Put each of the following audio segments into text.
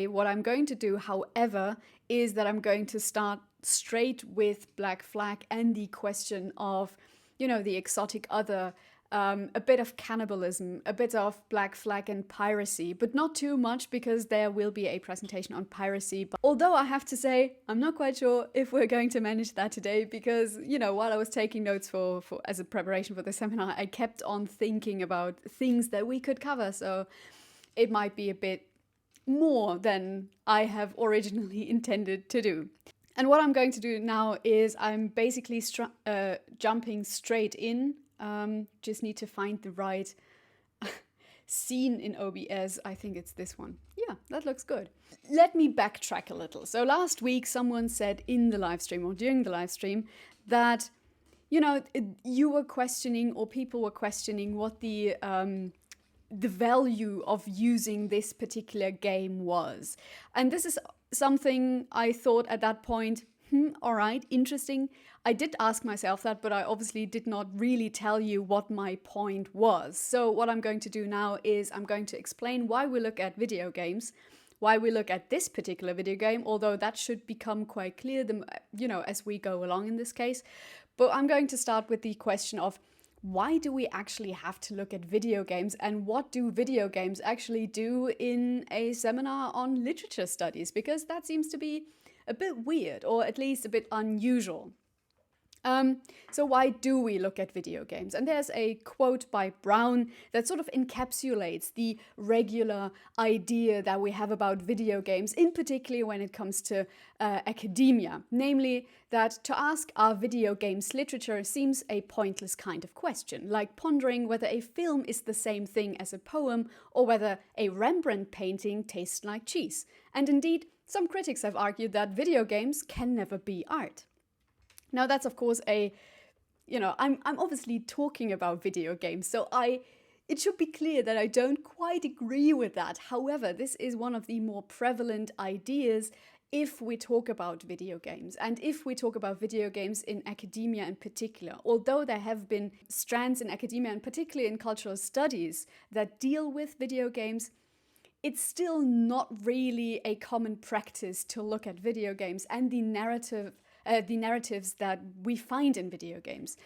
What I'm going to do, however, is that I'm going to start straight with Black Flag and the question of, the exotic other, a bit of cannibalism, a bit of Black Flag and piracy, but not too much because there will be a presentation on piracy. But although I have to say, I'm not quite sure if we're going to manage that today because, while I was taking notes for as a preparation for the seminar, I kept on thinking about things that we could cover. So it might be a bit more than I have originally intended to do. And what I'm going to do now is I'm basically jumping straight in. Just need to find the right scene in OBS. I think it's this one. Yeah, that looks good. Let me backtrack a little. So last week someone said in the live stream or during the live stream that, you were questioning or people were questioning what the value of using this particular game was. And this is something I thought at that point, all right, interesting. I did ask myself that, but I obviously did not really tell you what my point was. So what I'm going to do now is I'm going to explain why we look at video games, why we look at this particular video game, although that should become quite clear, as we go along in this case. But I'm going to start with the question of, why do we actually have to look at video games, and what do video games actually do in a seminar on literature studies? Because that seems to be a bit weird, or at least a bit unusual. So why do we look at video games? And there's a quote by Brown that sort of encapsulates the regular idea that we have about video games, in particular when it comes to academia. Namely, that to ask are video games literature seems a pointless kind of question, like pondering whether a film is the same thing as a poem or whether a Rembrandt painting tastes like cheese. And indeed, some critics have argued that video games can never be art. Now that's of course I'm obviously talking about video games, so it should be clear that I don't quite agree with that. However, this is one of the more prevalent ideas if we talk about video games, and if we talk about video games in academia in particular. Although there have been strands in academia, and particularly in cultural studies, that deal with video games, it's still not really a common practice to look at video games and the narratives that we find in video games.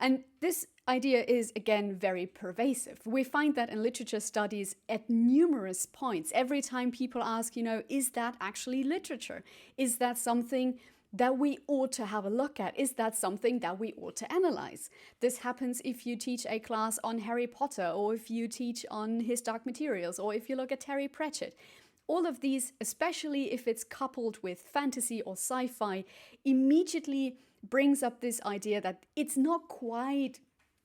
And this idea is, again, very pervasive. We find that in literature studies at numerous points. Every time people ask, is that actually literature? Is that something that we ought to have a look at? Is that something that we ought to analyze? This happens if you teach a class on Harry Potter, or if you teach on His Dark Materials, or if you look at Terry Pratchett. All of these, especially if it's coupled with fantasy or sci-fi, immediately brings up this idea that it's not quite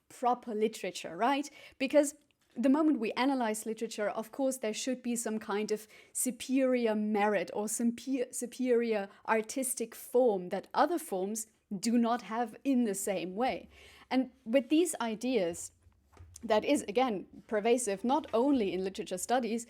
proper literature, right? Because the moment we analyze literature, of course, there should be some kind of superior merit or some superior artistic form that other forms do not have in the same way. And with these ideas, that is, again, pervasive not only in literature studies,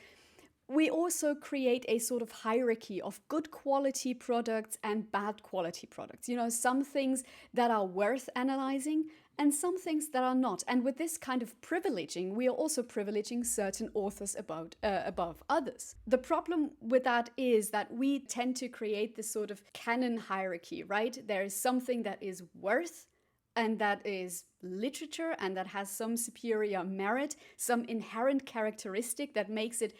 we also create a sort of hierarchy of good quality products and bad quality products. Some things that are worth analyzing and some things that are not. And with this kind of privileging, we are also privileging certain authors above others. The problem with that is that we tend to create this sort of canon hierarchy, right? There is something that is worth, and that is literature, and that has some superior merit, some inherent characteristic that makes it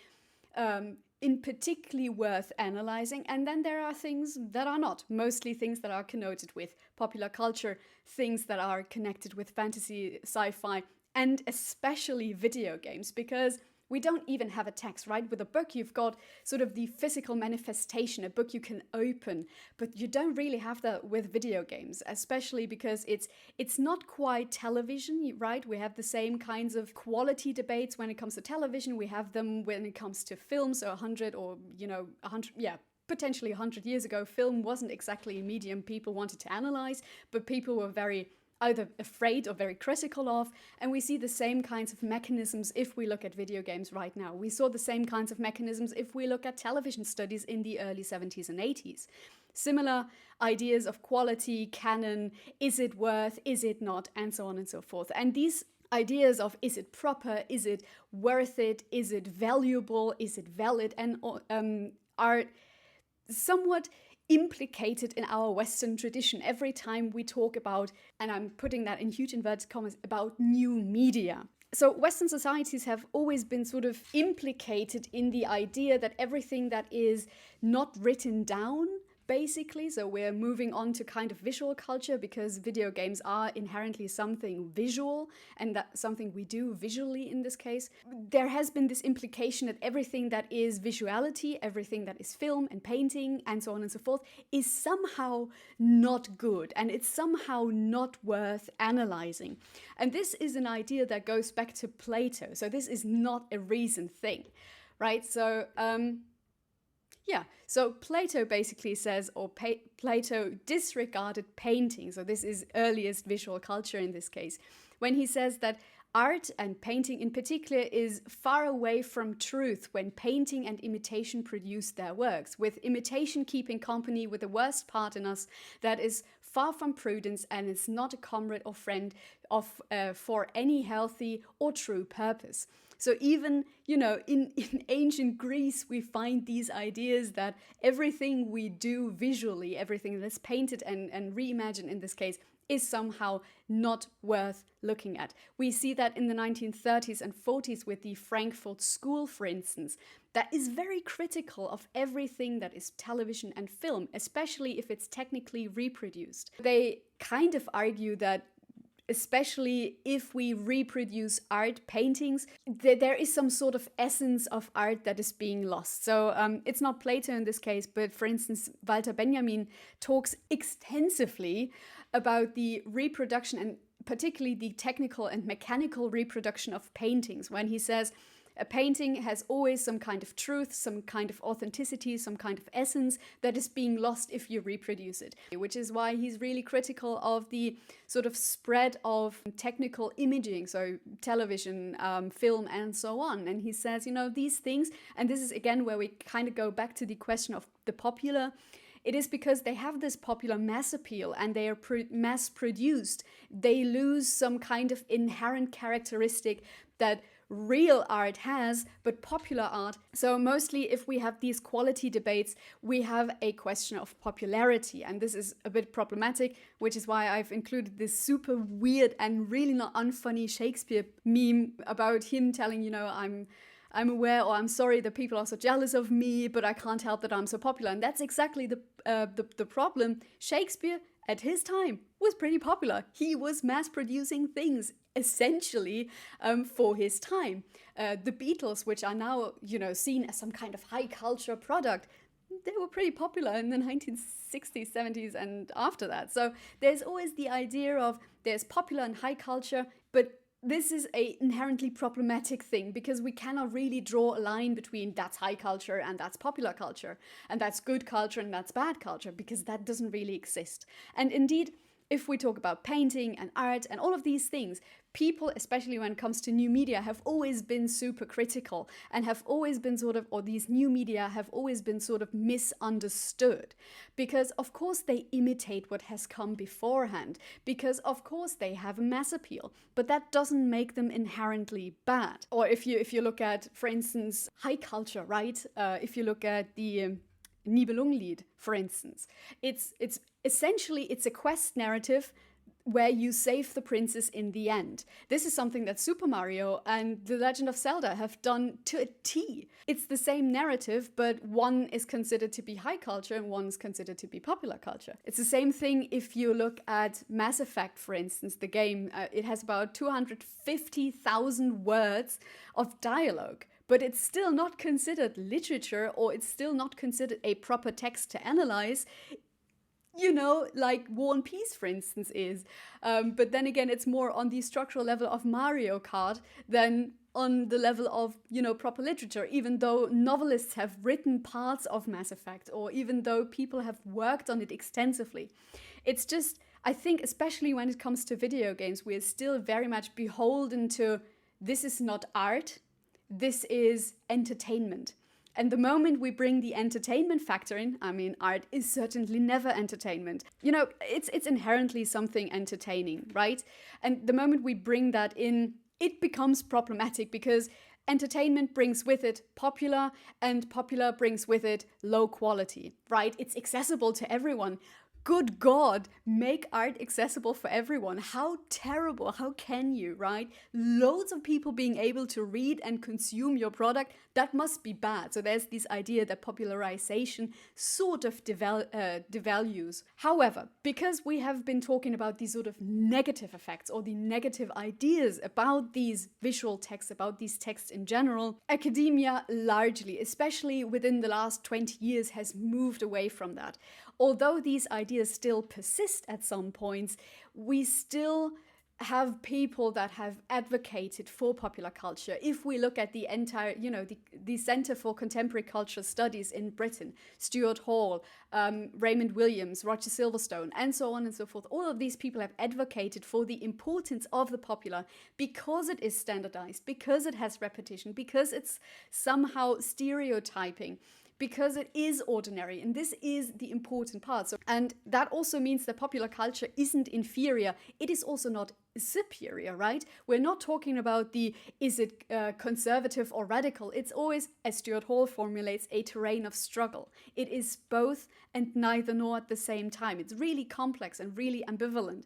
in particularly worth analyzing. And then there are things that are not, mostly things that are connoted with popular culture, things that are connected with fantasy, sci-fi, and especially video games, because we don't even have a text, right? With a book, you've got sort of the physical manifestation, a book you can open, but you don't really have that with video games, especially because it's not quite television, right? We have the same kinds of quality debates when it comes to television. We have them when it comes to films, so 100 or, 100, potentially 100 years ago, film wasn't exactly a medium people wanted to analyze, but people were very either afraid or very critical of, and we see the same kinds of mechanisms if we look at video games right now. We saw the same kinds of mechanisms if we look at television studies in the early 70s and 80s. Similar ideas of quality, canon, is it worth, is it not, and so on and so forth. And these ideas of is it proper, is it worth it, is it valuable, is it valid, and are somewhat implicated in our Western tradition every time we talk about, and I'm putting that in huge inverted commas, about new media. So Western societies have always been sort of implicated in the idea that everything that is not written down, basically, so we're moving on to kind of visual culture because video games are inherently something visual, and that's something we do visually in this case. There has been this implication that everything that is visuality, everything that is film and painting and so on and so forth is somehow not good, and it's somehow not worth analyzing. And this is an idea that goes back to Plato, so this is not a recent thing, right? So Plato basically says, or Plato disregarded painting, so this is earliest visual culture in this case, when he says that art, and painting in particular, is far away from truth when painting and imitation produce their works, with imitation keeping company with the worst part in us that is far from prudence and is not a comrade or friend for any healthy or true purpose. So even, in ancient Greece, we find these ideas that everything we do visually, everything that's painted and reimagined in this case, is somehow not worth looking at. We see that in the 1930s and 40s with the Frankfurt School, for instance, that is very critical of everything that is television and film, especially if it's technically reproduced. They kind of argue that especially if we reproduce art, paintings, there is some sort of essence of art that is being lost. So it's not Plato in this case, but for instance, Walter Benjamin talks extensively about the reproduction and particularly the technical and mechanical reproduction of paintings, when he says, a painting has always some kind of truth, some kind of authenticity, some kind of essence that is being lost if you reproduce it. Which is why he's really critical of the sort of spread of technical imaging, so television, film, and so on. And he says, these things, and this is again where we kind of go back to the question of the popular. It is because they have this popular mass appeal and they are mass produced. They lose some kind of inherent characteristic that real art has, but popular art. So mostly if we have these quality debates, we have a question of popularity. And this is a bit problematic, which is why I've included this super weird and really not unfunny Shakespeare meme about him telling, I'm aware, or I'm sorry that people are so jealous of me, but I can't help that I'm so popular. And that's exactly the problem. Shakespeare at his time was pretty popular. He was mass producing things essentially for his time. The Beatles, which are now, seen as some kind of high culture product, they were pretty popular in the 1960s, 70s, and after that. So there's always the idea of there's popular and high culture, but this is an inherently problematic thing because we cannot really draw a line between that's high culture and that's popular culture, and that's good culture and that's bad culture, because that doesn't really exist. And indeed, if we talk about painting and art and all of these things, people, especially when it comes to new media, have always been super critical and have always been or these new media have always been sort of misunderstood. Because of course they imitate what has come beforehand, because of course they have a mass appeal, but that doesn't make them inherently bad. Or if you look at, for instance, high culture, right? If you look at the Nibelungenlied, for instance, it's essentially a quest narrative where you save the princess in the end. This is something that Super Mario and The Legend of Zelda have done to a T. It's the same narrative, but one is considered to be high culture and one is considered to be popular culture. It's the same thing if you look at Mass Effect, for instance, the game. It has about 250,000 words of dialogue, but it's still not considered literature, or it's still not considered a proper text to analyze, like War and Peace, for instance, is. But then again, it's more on the structural level of Mario Kart than on the level of, proper literature, even though novelists have written parts of Mass Effect, or even though people have worked on it extensively. It's just, I think, especially when it comes to video games, we're still very much beholden to, this is not art, this is entertainment. And the moment we bring the entertainment factor in, art is certainly never entertainment. It's inherently something entertaining, right? And the moment we bring that in, it becomes problematic because entertainment brings with it popular, and popular brings with it low quality, right? It's accessible to everyone. Good God, make art accessible for everyone. How terrible, how can you, right? Loads of people being able to read and consume your product, that must be bad. So there's this idea that popularization sort of devalues. However, because we have been talking about these sort of negative effects or the negative ideas about these visual texts, about these texts in general, academia largely, especially within the last 20 years, has moved away from that. Although these ideas still persist at some points, we still have people that have advocated for popular culture. If we look at the entire, the Center for Contemporary Culture Studies in Britain, Stuart Hall, Raymond Williams, Roger Silverstone, and so on and so forth, all of these people have advocated for the importance of the popular because it is standardized, because it has repetition, because it's somehow stereotyping, because it is ordinary, and this is the important part. And that also means that popular culture isn't inferior, it is also not superior, right? We're not talking about is it conservative or radical. It's always, as Stuart Hall formulates, a terrain of struggle. It is both and neither nor at the same time. It's really complex and really ambivalent.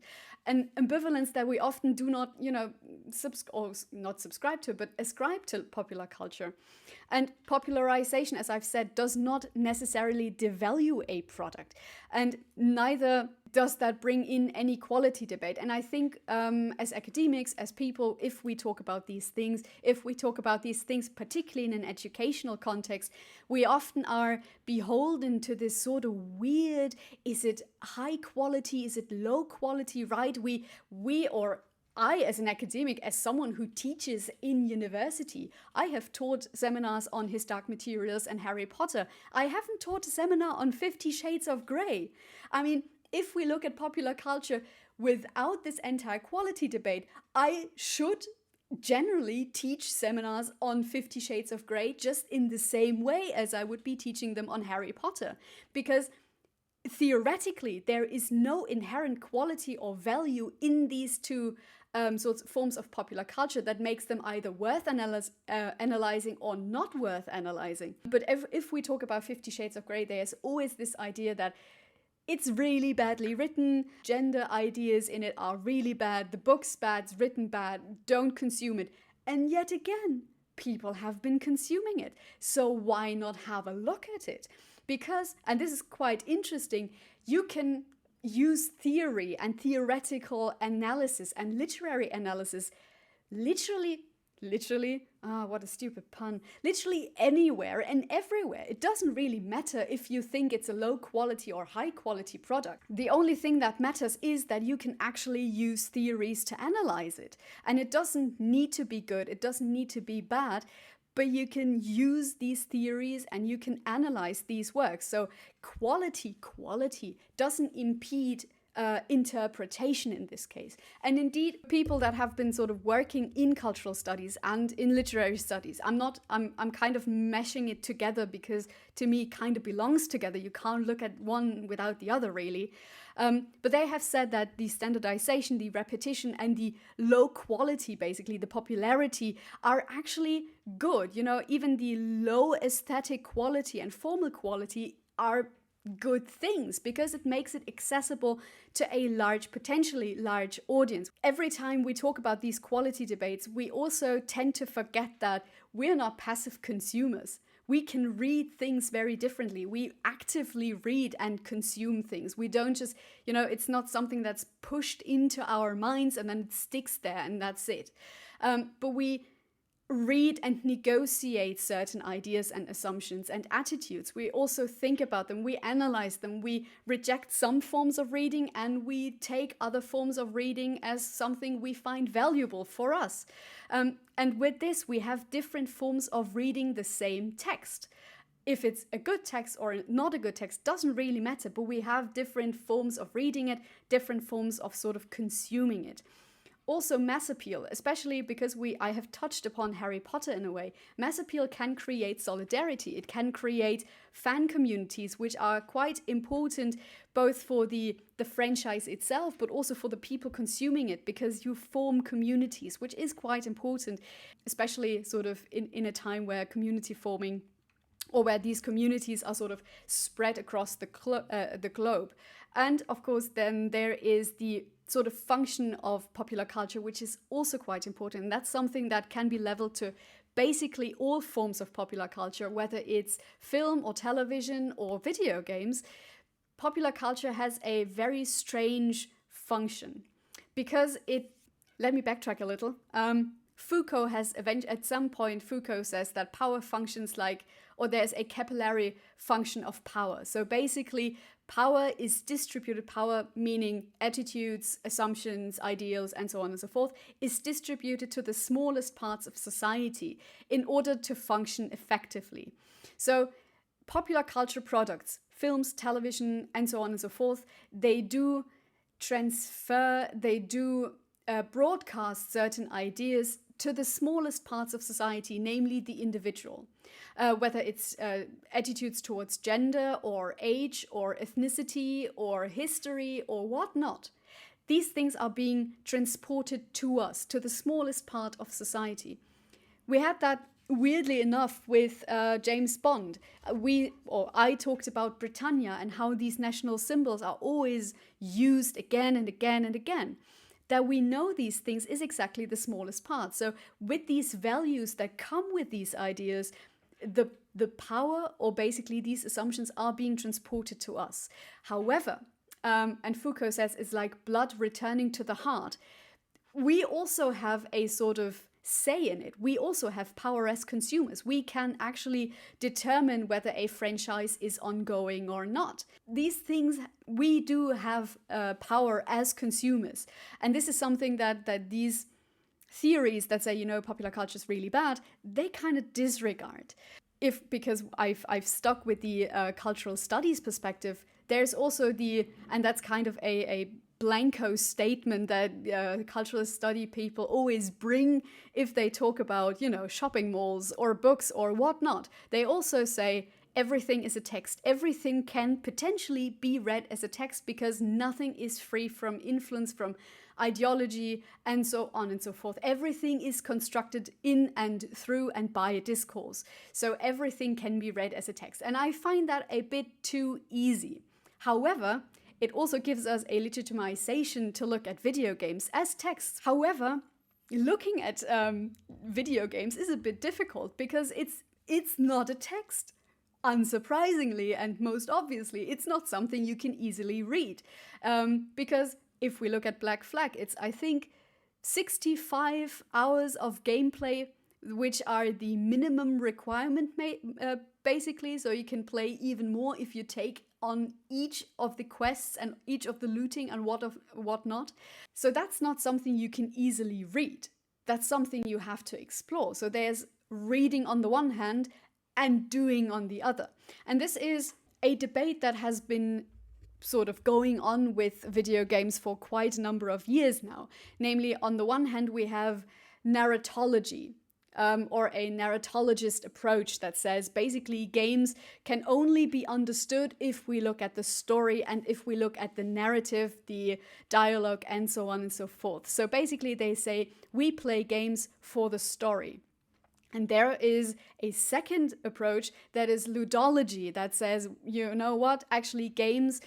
An ambivalence that we often do not, not subscribe to, but ascribe to popular culture. And popularization, as I've said, does not necessarily devalue a product. And neither does that bring in any quality debate. And I think as academics, as people, if we talk about these things, particularly in an educational context, we often are beholden to this sort of weird, is it high quality, is it low quality, right? I, as an academic, as someone who teaches in university, I have taught seminars on His Dark Materials and Harry Potter. I haven't taught a seminar on 50 Shades of Grey. I mean, if we look at popular culture without this anti-quality debate, I should generally teach seminars on 50 Shades of Grey just in the same way as I would be teaching them on Harry Potter. Because theoretically, there is no inherent quality or value in these two sorts of forms of popular culture that makes them either worth analyzing or not worth analyzing. But if we talk about 50 Shades of Grey, there's always this idea that it's really badly written, gender ideas in it are really bad, the book's bad, it's written bad, don't consume it. And yet again, people have been consuming it. So why not have a look at it? Because, and this is quite interesting, you can use theory and theoretical analysis and literary analysis literally, what a stupid pun, literally anywhere and everywhere. It doesn't really matter if you think it's a low quality or high quality product. The only thing that matters is that you can actually use theories to analyze it. And it doesn't need to be good, it doesn't need to be bad, but you can use these theories and you can analyze these works. So quality doesn't impede interpretation in this case. And indeed, people that have been sort of working in cultural studies and in literary studies, I'm kind of meshing it together because to me it kind of belongs together. You can't look at one without the other, really. But they have said that the standardization, the repetition, and the low quality, basically the popularity, are actually good. Even the low aesthetic quality and formal quality are good things because it makes it accessible to a potentially large audience. Every time we talk about these quality debates, we also tend to forget that we're not passive consumers. We can read things very differently. We actively read and consume things. We don't just, it's not something that's pushed into our minds and then it sticks there and that's it. But we read and negotiate certain ideas and assumptions and attitudes. We also think about them, we analyze them, we reject some forms of reading and we take other forms of reading as something we find valuable for us. And with this, we have different forms of reading the same text. If it's a good text or not a good text doesn't really matter, but we have different forms of reading it, different forms of sort of consuming it. Also mass appeal, especially because I have touched upon Harry Potter in a way. Mass appeal can create solidarity. It can create fan communities, which are quite important both for the franchise itself, but also for the people consuming it, because you form communities, which is quite important, especially sort of in a time where community forming, or where these communities are sort of spread across the globe. And of course, then there is the sort of function of popular culture, which is also quite important. And that's something that can be leveled to basically all forms of popular culture, whether it's film or television or video games. Popular culture has a very strange function because let me backtrack a little. Foucault has at some point, Foucault says that power functions or there's a capillary function of power. So basically, power is distributed. Power, meaning attitudes, assumptions, ideals, and so on and so forth, is distributed to the smallest parts of society in order to function effectively. So popular culture products, films, television, and so on and so forth, they do transfer, they do broadcast certain ideas to the smallest parts of society, namely the individual. Whether it's attitudes towards gender or age or ethnicity or history or whatnot. These things are being transported to us, to the smallest part of society. We had that, weirdly enough, with James Bond. I talked about Britannia and how these national symbols are always used again and again and again. That we know these things is exactly the smallest part. So with these values that come with these ideas, the power, or basically these assumptions, are being transported to us. However, and Foucault says it's like blood returning to the heart. We also have a sort of say in it. We also have power as consumers. We can actually determine whether a franchise is ongoing or not. These things, we do have power as consumers. And this is something that these theories that say, popular culture is really bad, they kind of disregard. Because I've stuck with the cultural studies perspective, there's also and that's kind of a blanco statement that cultural study people always bring if they talk about, shopping malls or books or whatnot. They also say everything is a text. Everything can potentially be read as a text because nothing is free from influence from ideology and so on and so forth. Everything is constructed in and through and by a discourse. So everything can be read as a text. And I find that a bit too easy. However, it also gives us a legitimization to look at video games as texts. However, looking at video games is a bit difficult because it's not a text. Unsurprisingly, and most obviously, it's not something you can easily read. Because if we look at Black Flag, it's, I think, 65 hours of gameplay, which are the minimum requirement, basically. So you can play even more if you take on each of the quests and each of the looting and whatnot. So that's not something you can easily read. That's something you have to explore. So there's reading on the one hand and doing on the other. And this is a debate that has been sort of going on with video games for quite a number of years now. Namely, on the one hand, we have narratology, or a narratologist approach that says basically games can only be understood if we look at the story and if we look at the narrative, the dialogue, and so on and so forth. So basically they say we play games for the story. And there is a second approach that is ludology that says, you know what, actually games,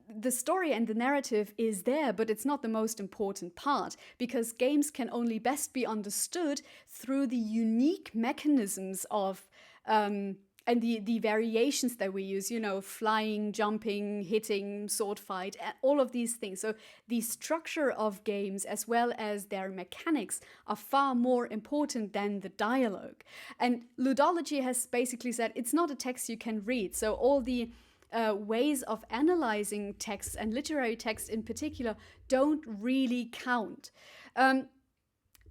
the story and the narrative is there, but it's not the most important part because games can only best be understood through the unique mechanisms of and the variations that we use, flying, jumping, hitting, sword fight, all of these things. So the structure of games as well as their mechanics are far more important than the dialogue. And ludology has basically said it's not a text you can read. So all the ways of analyzing texts and literary texts in particular don't really count,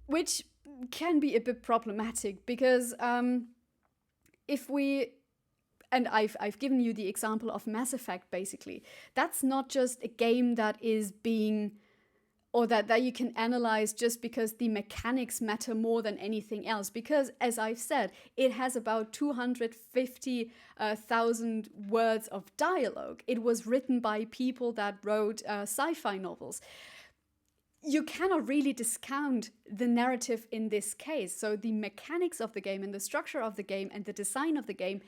which can be a bit problematic because I've given you the example of Mass Effect, basically. That's not just a game that is being, or that you can analyze just because the mechanics matter more than anything else. Because, as I've said, it has about 250,000 words of dialogue. It was written by people that wrote sci-fi novels. You cannot really discount the narrative in this case. So the mechanics of the game and the structure of the game and the design of the game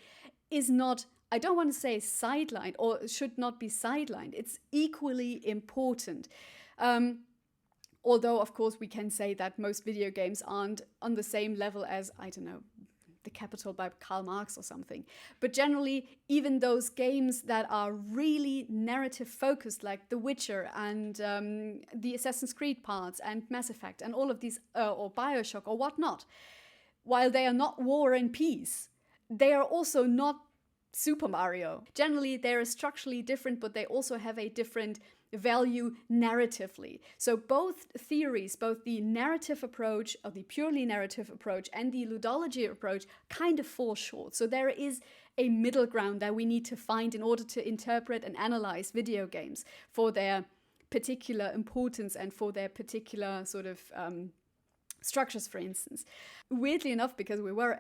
is not, I don't want to say sidelined, or should not be sidelined. It's equally important. Although, of course, we can say that most video games aren't on the same level as, I don't know, The Capital by Karl Marx or something. But generally, even those games that are really narrative focused, like The Witcher and the Assassin's Creed parts and Mass Effect and all of these, or Bioshock or whatnot, while they are not War and Peace, they are also not Super Mario. Generally, they are structurally different, but they also have a different value narratively. So both theories, both the narrative approach, or the purely narrative approach, and the ludology approach kind of fall short. So there is a middle ground that we need to find in order to interpret and analyze video games for their particular importance and for their particular sort of structures, for instance. Weirdly enough, because we were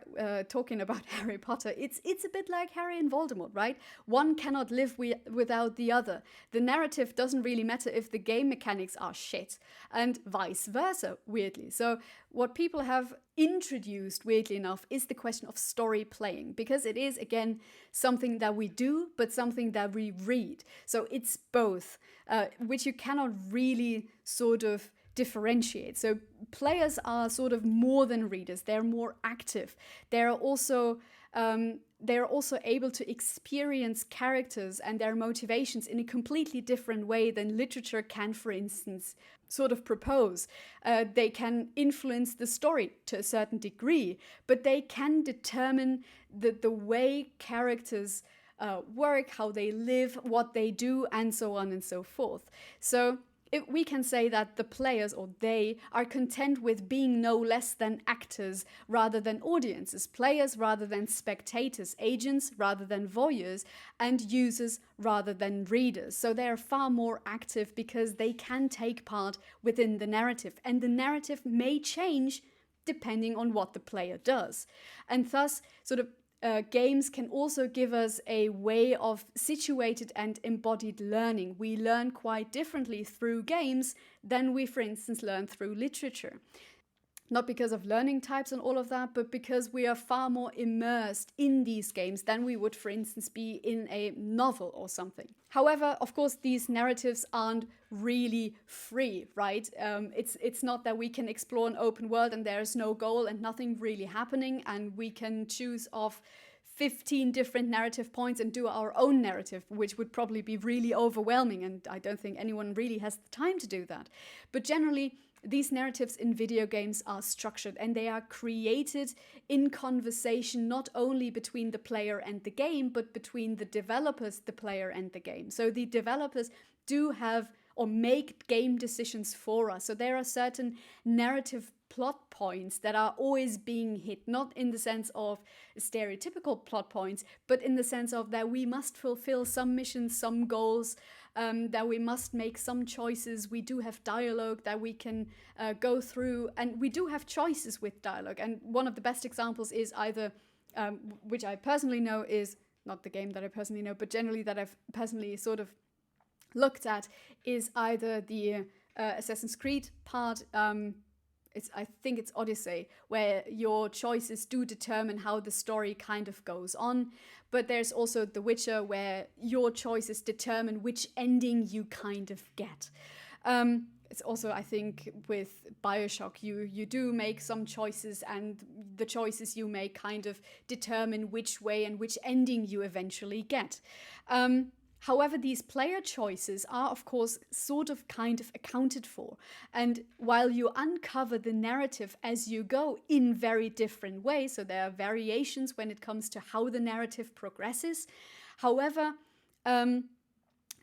talking about Harry Potter, it's a bit like Harry and Voldemort, right? One cannot live without the other. The narrative doesn't really matter if the game mechanics are shit, and vice versa, weirdly. So what people have introduced, weirdly enough, is the question of story playing, because it is, again, something that we do, but something that we read. So it's both, which you cannot really sort of differentiate. So players are sort of more than readers. They're more active. They're also able to experience characters and their motivations in a completely different way than literature can, for instance, sort of propose. They can influence the story to a certain degree, but they can determine the way characters work, how they live, what they do, and so on and so forth. So we can say that the players, or they, are content with being no less than actors rather than audiences, players rather than spectators, agents rather than voyeurs, and users rather than readers. So they are far more active because they can take part within the narrative, and the narrative may change depending on what the player does. And thus, sort of, games can also give us a way of situated and embodied learning. We learn quite differently through games than we, for instance, learn through literature. Not because of learning types and all of that, but because we are far more immersed in these games than we would, for instance, be in a novel or something. However, of course, these narratives aren't really free, right? It's not that we can explore an open world and there's no goal and nothing really happening, and we can choose off 15 different narrative points and do our own narrative, which would probably be really overwhelming, and I don't think anyone really has the time to do that. But generally, these narratives in video games are structured, and they are created in conversation not only between the player and the game, but between the developers, the player, and the game. So the developers do have or make game decisions for us. So there are certain narrative plot points that are always being hit, not in the sense of stereotypical plot points, but in the sense of that we must fulfill some missions, some goals, that we must make some choices. We do have dialogue that we can go through, and we do have choices with dialogue. And one of the best examples is either, which I personally know is, not the game that I personally know, but generally that I've personally sort of looked at, is either the Assassin's Creed part, I think it's Odyssey, where your choices do determine how the story kind of goes on. But there's also The Witcher, where your choices determine which ending you kind of get. It's also, I think, with Bioshock, you do make some choices, and the choices you make kind of determine which way and which ending you eventually get. However, these player choices are, of course, sort of kind of accounted for. And while you uncover the narrative as you go in very different ways, so there are variations when it comes to how the narrative progresses. However,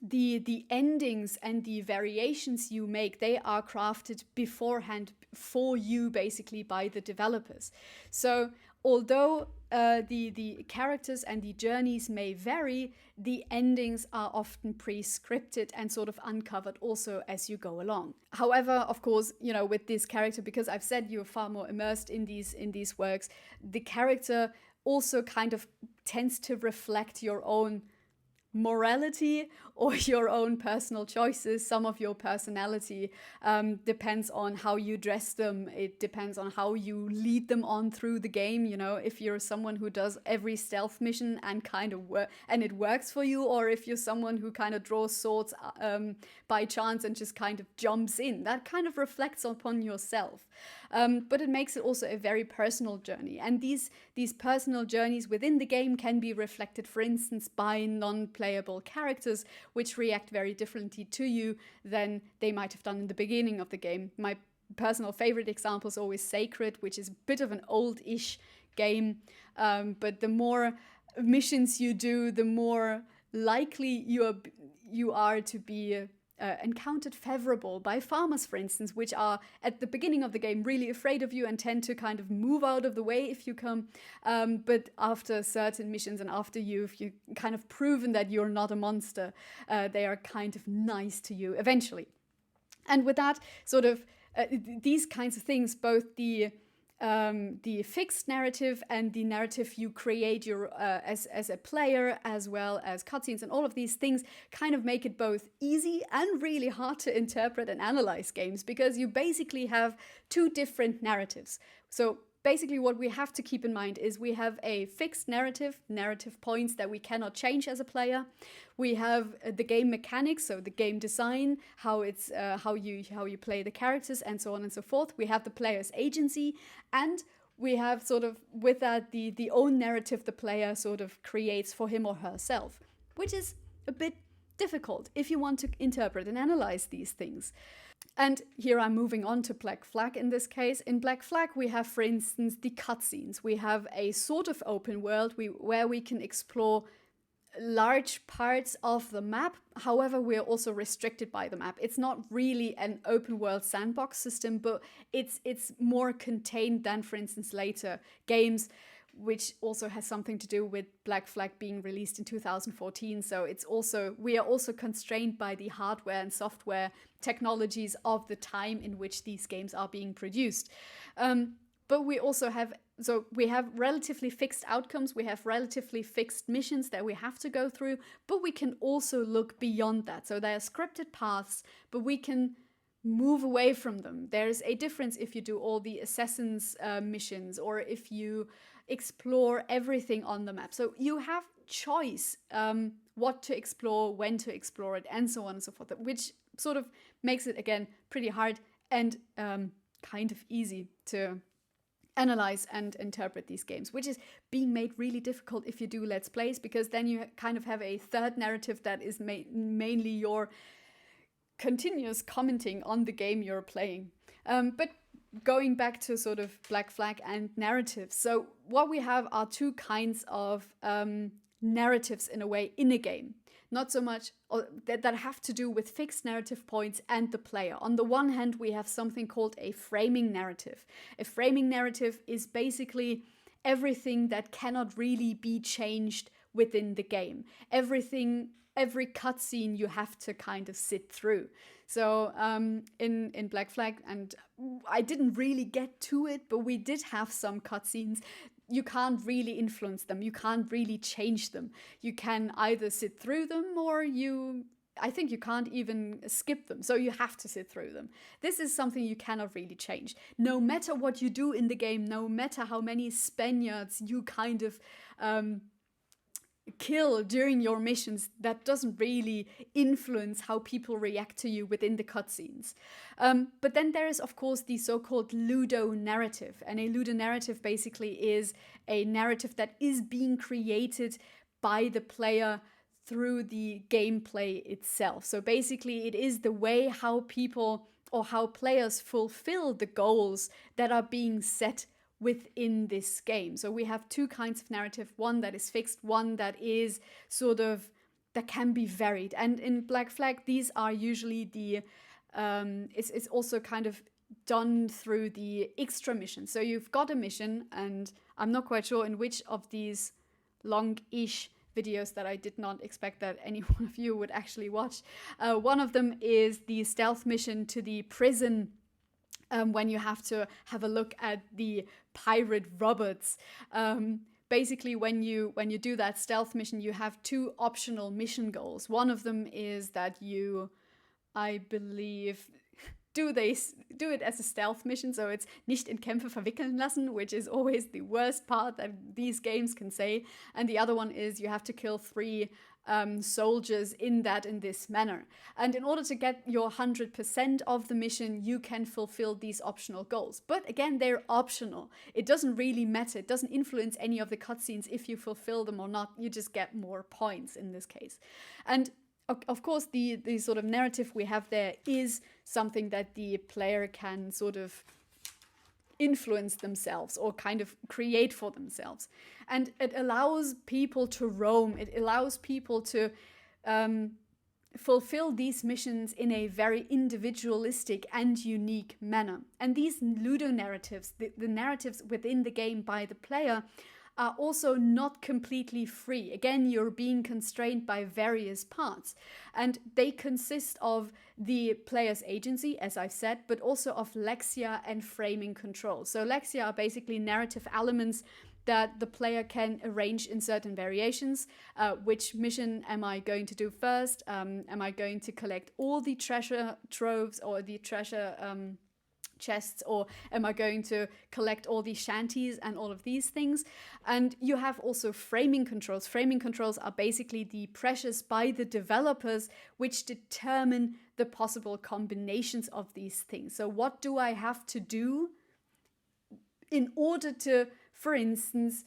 the endings and the variations you make, they are crafted beforehand for you, basically, by the developers. So although the characters and the journeys may vary, the endings are often pre-scripted and sort of uncovered also as you go along. However, of course, with this character, because I've said you're far more immersed in these works, the character also kind of tends to reflect your own morality or your own personal choices. Some of your personality depends on how you dress them. It depends on how you lead them on through the game. If you're someone who does every stealth mission and kind of and it works for you, or if you're someone who kind of draws swords by chance and just kind of jumps in, that kind of reflects upon yourself. But it makes it also a very personal journey. And these personal journeys within the game can be reflected, for instance, by non-playable characters, which react very differently to you than they might have done in the beginning of the game. My personal favorite example is always Sacred, which is a bit of an old-ish game, but the more missions you do, the more likely you are to be encountered favorable by farmers, for instance, which are at the beginning of the game really afraid of you and tend to kind of move out of the way if you come. But after certain missions and after you've kind of proven that you're not a monster, they are kind of nice to you eventually. And with that sort of these kinds of things, both the fixed narrative and the narrative you create as a player, as well as cutscenes and all of these things, kind of make it both easy and really hard to interpret and analyze games, because you basically have two different narratives. So basically what we have to keep in mind is we have a fixed narrative points that we cannot change as a player. We have the game mechanics, so the game design, how you play the characters, and so on and so forth. We have the player's agency, and we have sort of with that the own narrative the player sort of creates for him or herself, which is a bit difficult if you want to interpret and analyze these things. And here I'm moving on to Black Flag in this case. In Black Flag, we have, for instance, the cutscenes. We have a sort of open world where we can explore large parts of the map. However, we're also restricted by the map. It's not really an open world sandbox system, but it's more contained than, for instance, later games, which also has something to do with Black Flag being released in 2014. So we are also constrained by the hardware and software technologies of the time in which these games are being produced. But we also have relatively fixed outcomes, we have relatively fixed missions that we have to go through, but we can also look beyond that. So there are scripted paths, but we can move away from them. There's a difference if you do all the Assassin's missions, or if you explore everything on the map. So you have choice what to explore, when to explore it, and so on and so forth, which sort of makes it, again, pretty hard and kind of easy to analyze and interpret these games, which is being made really difficult if you do Let's Plays, because then you kind of have a third narrative that is mainly your continuous commenting on the game you're playing. But going back to sort of Black Flag and narratives. So what we have are two kinds of narratives in a way in a game. Not so much that have to do with fixed narrative points and the player. On the one hand, we have something called a framing narrative. A framing narrative is basically everything that cannot really be changed within the game. Every cutscene you have to kind of sit through. So in Black Flag, and I didn't really get to it, but we did have some cutscenes. You can't really influence them. You can't really change them. You can either sit through them, or I think you can't even skip them. So you have to sit through them. This is something you cannot really change. No matter what you do in the game, no matter how many Spaniards you kind of kill during your missions, that doesn't really influence how people react to you within the cutscenes. But then there is, of course, the so-called Ludo Narrative. And a Ludo Narrative basically is a narrative that is being created by the player through the gameplay itself. So basically it is the way how people or how players fulfill the goals that are being set within this game. So we have two kinds of narrative, one that is fixed, one that is sort of that can be varied. And in Black Flag, these are usually the it's also kind of done through the extra mission. So you've got a mission, and I'm not quite sure in which of these long-ish videos that I did not expect that any one of you would actually watch. One of them is the stealth mission to the prison, when you have to have a look at the pirate robots. Basically, when you do that stealth mission, you have two optional mission goals. One of them is that you, I believe, do it as a stealth mission, so it's nicht in Kämpfe verwickeln lassen, which is always the worst part that these games can say. And the other one is you have to kill 3 soldiers in this manner. And in order to get your 100% of the mission, you can fulfill these optional goals. But again, they're optional. It doesn't really matter. It doesn't influence any of the cutscenes if you fulfill them or not. You just get more points in this case. And of course, the sort of narrative we have there is something that the player can sort of influence themselves or kind of create for themselves. And it allows people to roam. It allows people to fulfill these missions in a very individualistic and unique manner. And these Ludo narratives, the narratives within the game by the player, are also not completely free. Again, you're being constrained by various parts, and they consist of the player's agency, as I've said, but also of lexia and framing control. So lexia are basically narrative elements that the player can arrange in certain variations. Which mission am I going to do first? Am I going to collect all the treasure troves or the treasure chests, or am I going to collect all the shanties and all of these things? And you have also framing controls. Framing controls are basically the pressures by the developers which determine the possible combinations of these things. So what do I have to do in order to, for instance,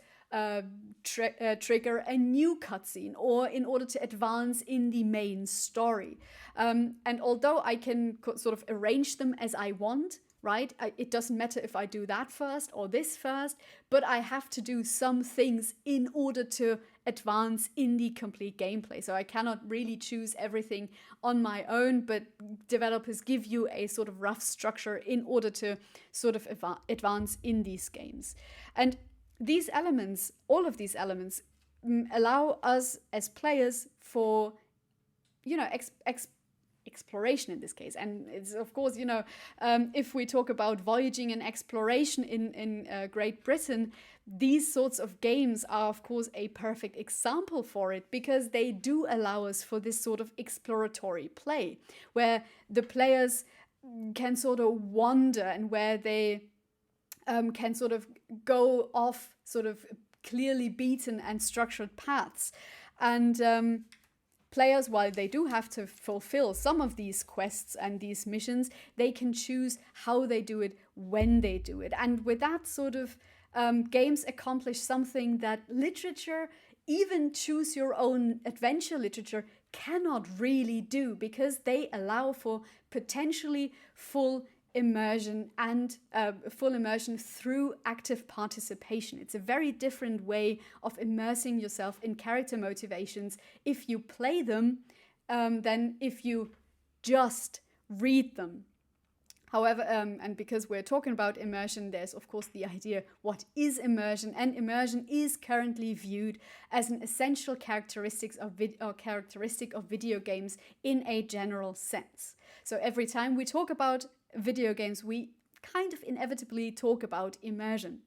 trigger a new cutscene, or in order to advance in the main story? And although I can sort of arrange them as I want, right? It doesn't matter if I do that first or this first, but I have to do some things in order to advance in the complete gameplay. So I cannot really choose everything on my own, but developers give you a sort of rough structure in order to sort of advance in these games. And these elements, all of these elements, allow us as players for, exploration in this case. And it's, of course, if we talk about voyaging and exploration in Great Britain, these sorts of games are, of course, a perfect example for it, because they do allow us for this sort of exploratory play, where the players can sort of wander and where they can sort of go off sort of clearly beaten and structured paths. And players, while they do have to fulfill some of these quests and these missions, they can choose how they do it, when they do it. And with that sort of games accomplish something that literature, even choose your own adventure literature, cannot really do, because they allow for potentially full immersion and full immersion through active participation. It's a very different way of immersing yourself in character motivations if you play them than if you just read them. However, and because we're talking about immersion, there's of course the idea, what is immersion? And immersion is currently viewed as an essential characteristic of video games in a general sense. So every time we talk about video games, we kind of inevitably talk about immersion.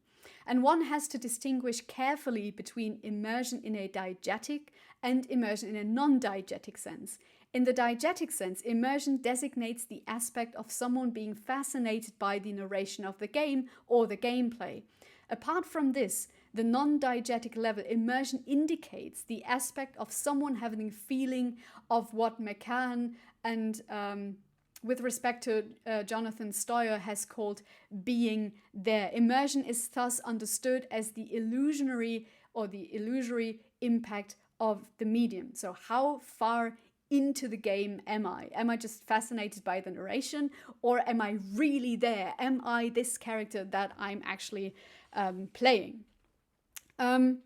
And one has to distinguish carefully between immersion in a diegetic and immersion in a non-diegetic sense. In the diegetic sense, immersion designates the aspect of someone being fascinated by the narration of the game or the gameplay. Apart from this, the non-diegetic level, immersion indicates the aspect of someone having a feeling of what McCann and with respect to Jonathan Stoyer has called being there. Immersion is thus understood as the illusionary impact of the medium. So how far into the game am I? Am I just fascinated by the narration, or am I really there? Am I this character that I'm actually playing? And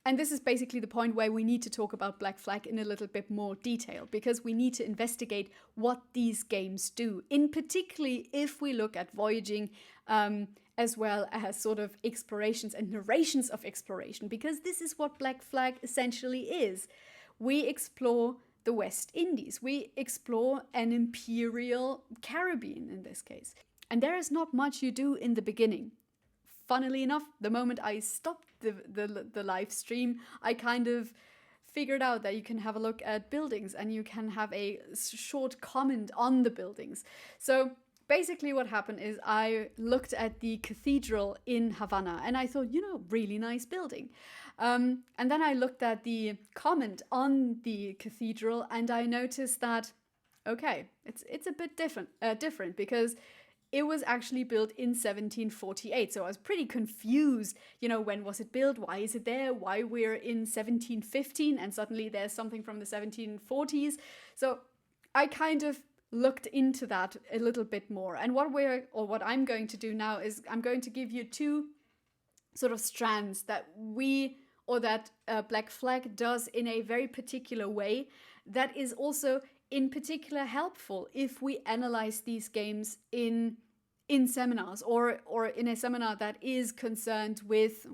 And this is basically the point where we need to talk about Black Flag in a little bit more detail, because we need to investigate what these games do, in particularly if we look at voyaging, as well as sort of explorations and narrations of exploration, because this is what Black Flag essentially is. We explore the West Indies. We explore an imperial Caribbean in this case. And there is not much you do in the beginning. Funnily enough, the moment I stopped the live stream, I kind of figured out that you can have a look at buildings and you can have a short comment on the buildings. So basically what happened is I looked at the cathedral in Havana and I thought, really nice building. And then I looked at the comment on the cathedral and I noticed that, okay, it's a bit different because it was actually built in 1748. So I was pretty confused, when was it built? Why is it there? Why we're in 1715 and suddenly there's something from the 1740s. So I kind of looked into that a little bit more. And what I'm going to do now is I'm going to give you two sort of strands that Black Flag does in a very particular way that is also in particular helpful if we analyze these games in seminars or in a seminar that is concerned with,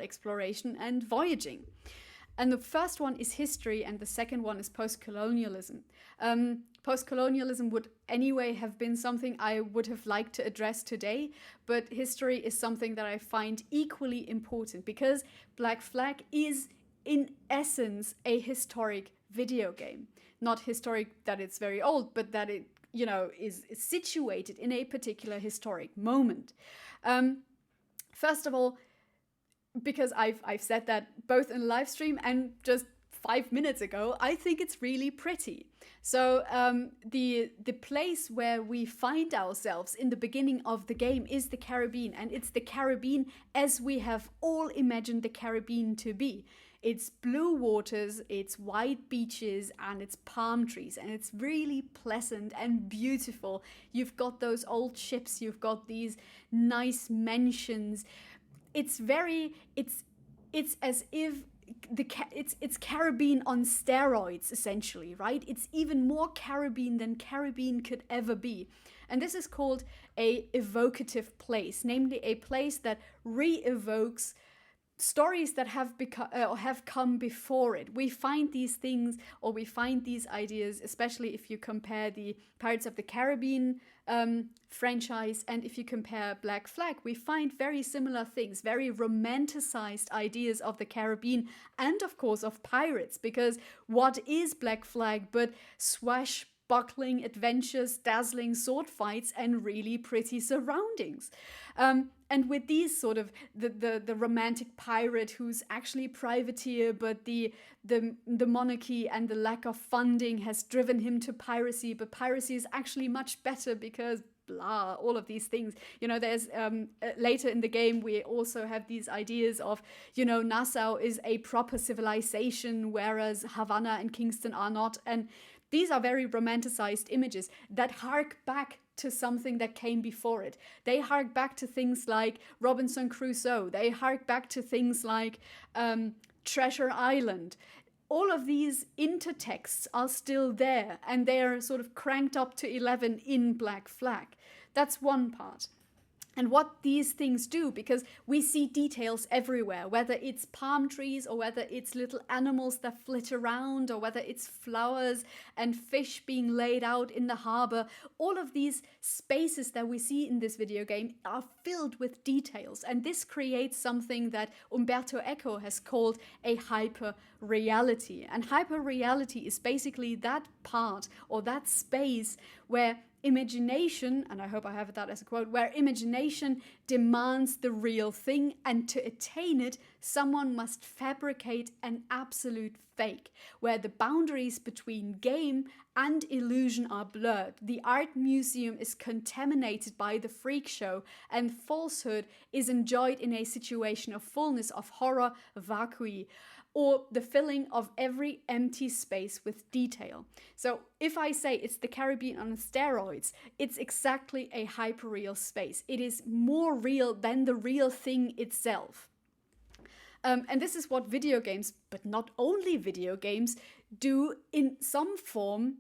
exploration and voyaging. And the first one is history and the second one is post-colonialism. Post-colonialism would anyway have been something I would have liked to address today, but history is something that I find equally important because Black Flag is in essence a historic video game. Not historic that it's very old, but that it, is situated in a particular historic moment. First of all, because I've said that both in the live stream and just 5 minutes ago, I think it's really pretty. So the place where we find ourselves in the beginning of the game is the Caribbean, and it's the Caribbean as we have all imagined the Caribbean to be. It's blue waters, it's white beaches, and it's palm trees, and it's really pleasant and beautiful. You've got those old ships, you've got these nice mansions. It's as if it's Caribbean on steroids, essentially, right? It's even more Caribbean than Caribbean could ever be. And this is called a evocative place, namely a place that re-evokes stories that have come before it. We find these things, or we find these ideas, especially if you compare the Pirates of the Caribbean franchise and if you compare Black Flag, we find very similar things, very romanticized ideas of the Caribbean and of course of pirates, because what is Black Flag but swashbuckling adventures, dazzling sword fights, and really pretty surroundings. And with these sort of the romantic pirate who's actually privateer, but the monarchy and the lack of funding has driven him to piracy, but piracy is actually much better because blah, all of these things. There's later in the game we also have these ideas of, Nassau is a proper civilization, whereas Havana and Kingston are not. And these are very romanticized images that hark back to something that came before it. They hark back to things like Robinson Crusoe. They hark back to things like Treasure Island. All of these intertexts are still there, and they are sort of cranked up to 11 in Black Flag. That's one part. And what these things do, because we see details everywhere, whether it's palm trees or whether it's little animals that flit around or whether it's flowers and fish being laid out in the harbor. All of these spaces that we see in this video game are filled with details. And this creates something that Umberto Eco has called a hyper-reality. And hyper-reality is basically that part or that space where imagination, and I hope I have that as a quote, where imagination demands the real thing, and to attain it, someone must fabricate an absolute fake, where the boundaries between game and illusion are blurred. The art museum is contaminated by the freak show, and falsehood is enjoyed in a situation of fullness, of horror, vacui, or the filling of every empty space with detail. So if I say it's the Caribbean on steroids, it's exactly a hyperreal space. It is more real than the real thing itself. And this is what video games, but not only video games, do in some form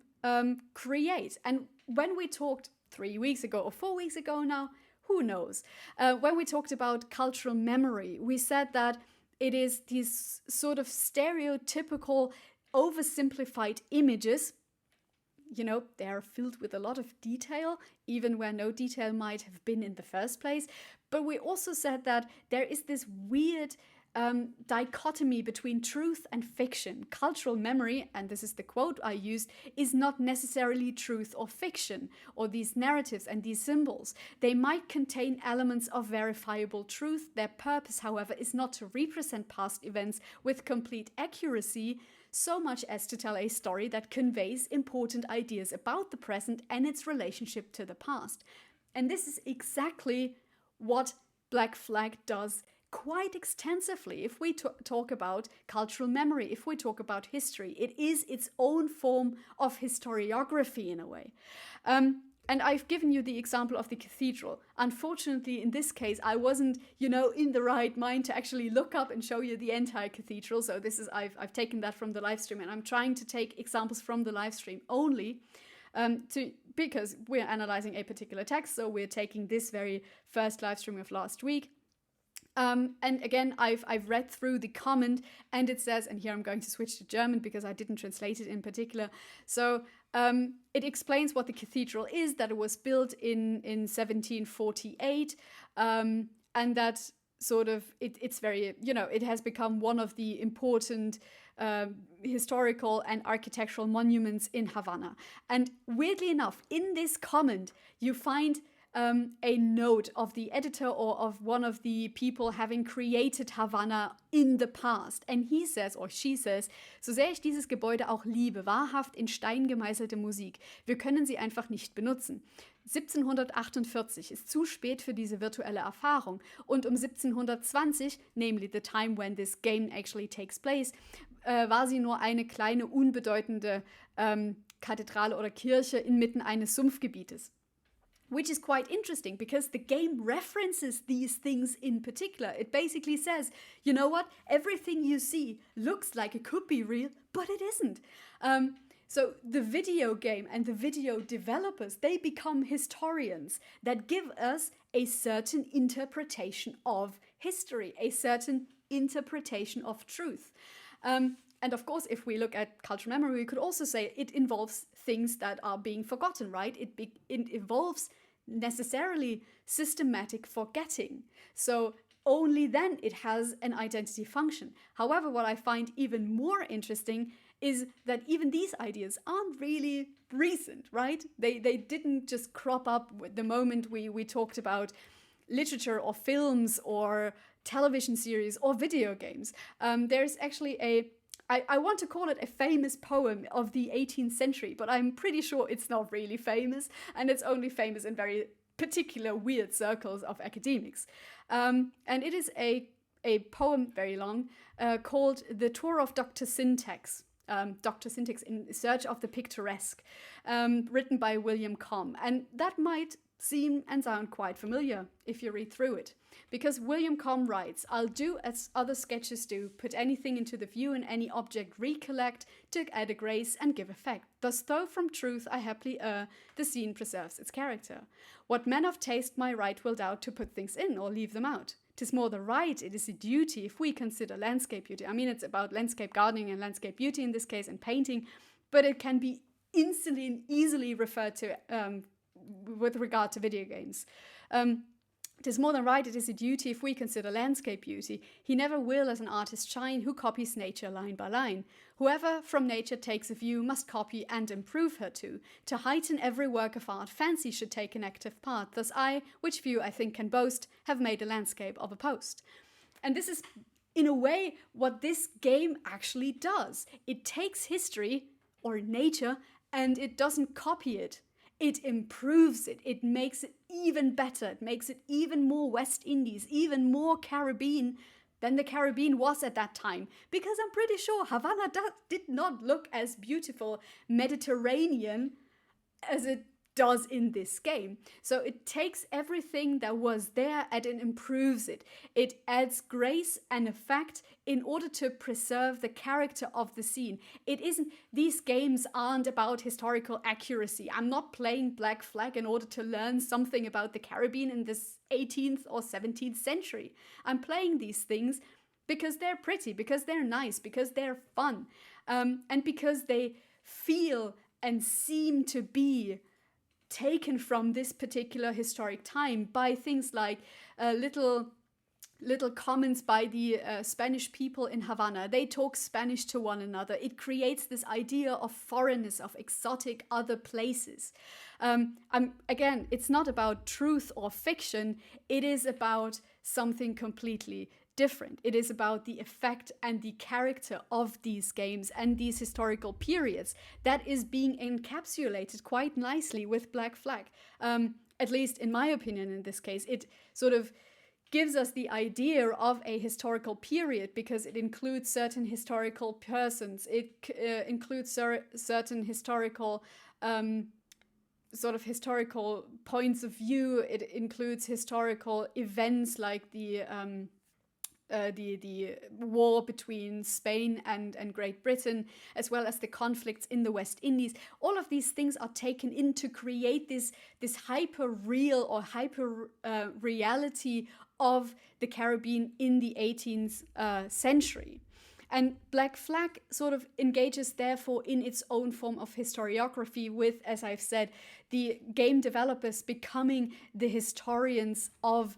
create. And when we talked 3 weeks ago or 4 weeks ago now, who knows? When we talked about cultural memory, we said that it is these sort of stereotypical, oversimplified images. You know, they are filled with a lot of detail, even where no detail might have been in the first place. But we also said that there is this weird dichotomy between truth and fiction. Cultural memory, and this is the quote I used, is not necessarily truth or fiction, or these narratives and these symbols. They might contain elements of verifiable truth. Their purpose, however, is not to represent past events with complete accuracy, so much as to tell a story that conveys important ideas about the present and its relationship to the past. And this is exactly what Black Flag does quite extensively. If we talk about cultural memory, if we talk about history, it is its own form of historiography in a way. And I've given you the example of the cathedral. Unfortunately, in this case, I wasn't, in the right mind to actually look up and show you the entire cathedral. So I've taken that from the live stream, and I'm trying to take examples from the live stream only because we're analyzing a particular text. So we're taking this very first live stream of last week. And again, I've read through the comment, and it says, and here I'm going to switch to German because I didn't translate it in particular. So it explains what the cathedral is, that it was built in 1748, and that sort of it's very, it has become one of the important historical and architectural monuments in Havana. And weirdly enough, in this comment, you find a note of the editor or of one of the people having created Havana in the past. And he says, or she says, so sehr ich dieses Gebäude auch liebe, wahrhaft in Stein gemeißelte Musik, wir können sie einfach nicht benutzen. 1748 ist zu spät für diese virtuelle Erfahrung. Und um 1720, namely the time when this game actually takes place, war sie nur eine kleine, unbedeutende Kathedrale oder Kirche inmitten eines Sumpfgebietes. Which is quite interesting because the game references these things in particular. It basically says, you know what? Everything you see looks like it could be real, but it isn't. So the video game and the video developers, they become historians that give us a certain interpretation of history, a certain interpretation of truth. And of course, if we look at cultural memory, we could also say it involves things that are being forgotten, right? It involves necessarily systematic forgetting. So only then it has an identity function. However, what I find even more interesting is that even these ideas aren't really recent, right? They didn't just crop up with the moment we talked about literature or films or television series or video games. There's actually I want to call it a famous poem of the 18th century, but I'm pretty sure it's not really famous, and it's only famous in very particular weird circles of academics. And it is a poem, very long, called The Tour of Dr. Syntax. Dr. Syntax in Search of the Picturesque, written by William Comm. And that might seem and sound quite familiar if you read through it. Because William Comm writes, I'll do as other sketches do, put anything into the view and any object recollect, to add a grace and give effect. Thus though from truth I haply err, the scene preserves its character. What man of taste my right will doubt to put things in or leave them out? 'Tis more the right, it is a duty, if we consider landscape beauty. I mean, it's about landscape gardening and landscape beauty in this case, and painting, but it can be instantly and easily referred to with regard to video games. It is more than right, it is a duty if we consider landscape beauty. He never will as an artist shine who copies nature line by line. Whoever from nature takes a view must copy and improve her too. To heighten every work of art, fancy should take an active part. Thus I, which view I think can boast, have made a landscape of a post. And this is, in a way, what this game actually does. It takes history, or nature, and it doesn't copy it. It improves it. It makes it even better. It makes it even more West Indies, even more Caribbean than the Caribbean was at that time. Because I'm pretty sure Havana did not look as beautiful Mediterranean as it does in this game. So it takes everything that was there and it improves it. It adds grace and effect in order to preserve the character of the scene. These games aren't about historical accuracy. I'm not playing Black Flag in order to learn something about the Caribbean in this 18th or 17th century. I'm playing these things because they're pretty, because they're nice, because they're fun, and because they feel and seem to be taken from this particular historic time by things like little comments by the Spanish people in Havana. They talk Spanish to one another. It creates this idea of foreignness, of exotic other places. Again, it's not about truth or fiction. It is about something completely different. It is about the effect and the character of these games and these historical periods that is being encapsulated quite nicely with Black Flag. At least in my opinion in this case, it sort of gives us the idea of a historical period because it includes certain historical persons. It includes certain historical sort of historical points of view. It includes historical events like the war between Spain and Great Britain, as well as the conflicts in the West Indies. All of these things are taken in to create this hyper-real or hyper-reality of the Caribbean in the 18th century. And Black Flag sort of engages, therefore, in its own form of historiography with, as I've said, the game developers becoming the historians of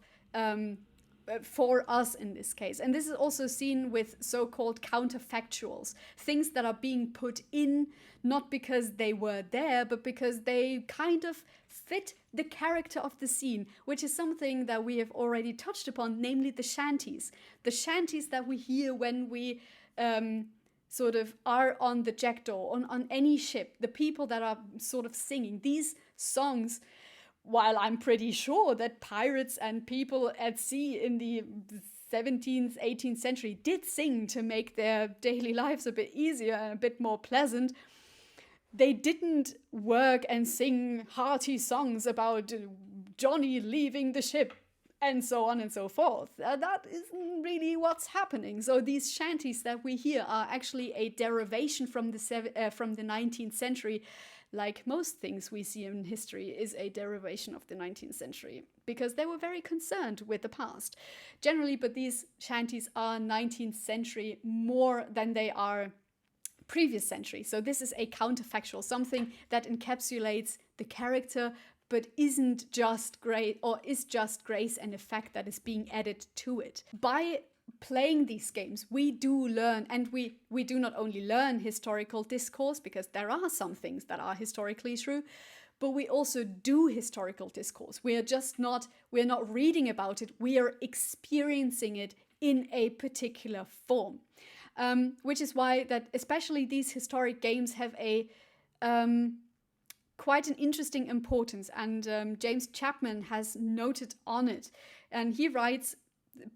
for us in this case. And this is also seen with so-called counterfactuals, things that are being put in not because they were there, but because they kind of fit the character of the scene, which is something that we have already touched upon, namely the shanties. The shanties that we hear when we sort of are on the jackdaw, on any ship, the people that are sort of singing these songs. While I'm pretty sure that pirates and people at sea in the 17th, 18th century did sing to make their daily lives a bit easier and a bit more pleasant, they didn't work and sing hearty songs about Johnny leaving the ship and so on and so forth. That isn't really what's happening. So these shanties that we hear are actually a derivation from the 19th century. Like most things we see in history, is a derivation of the 19th century, because they were very concerned with the past. Generally, but these shanties are 19th century more than they are previous century. So this is a counterfactual, something that encapsulates the character, but isn't just great, or is just grace and effect that is being added to it. By playing these games, we do learn, and we do not only learn historical discourse, because there are some things that are historically true, but we also do historical discourse. We're not reading about it, we are experiencing it in a particular form. Which is why that especially these historic games have a quite an interesting importance, and James Chapman has noted on it, and he writes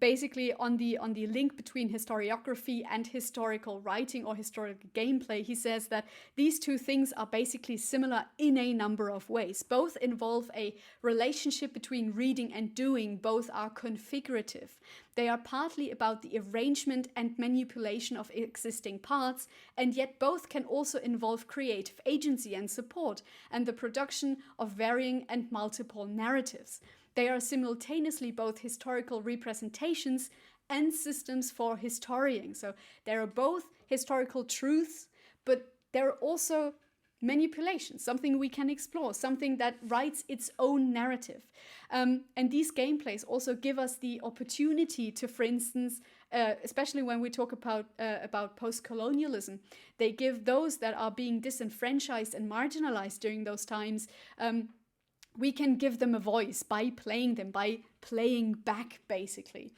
basically on the link between historiography and historical writing or historical gameplay. He says that these two things are basically similar in a number of ways. Both involve a relationship between reading and doing. Both are configurative. They are partly about the arrangement and manipulation of existing parts, and yet both can also involve creative agency and support, and the production of varying and multiple narratives. They are simultaneously both historical representations and systems for historian. So there are both historical truths, but there are also manipulations, something we can explore, something that writes its own narrative. And these gameplays also give us the opportunity to, for instance, especially when we talk about post-colonialism, they give those that are being disenfranchised and marginalized during those times, we can give them a voice by playing them, by playing back, basically.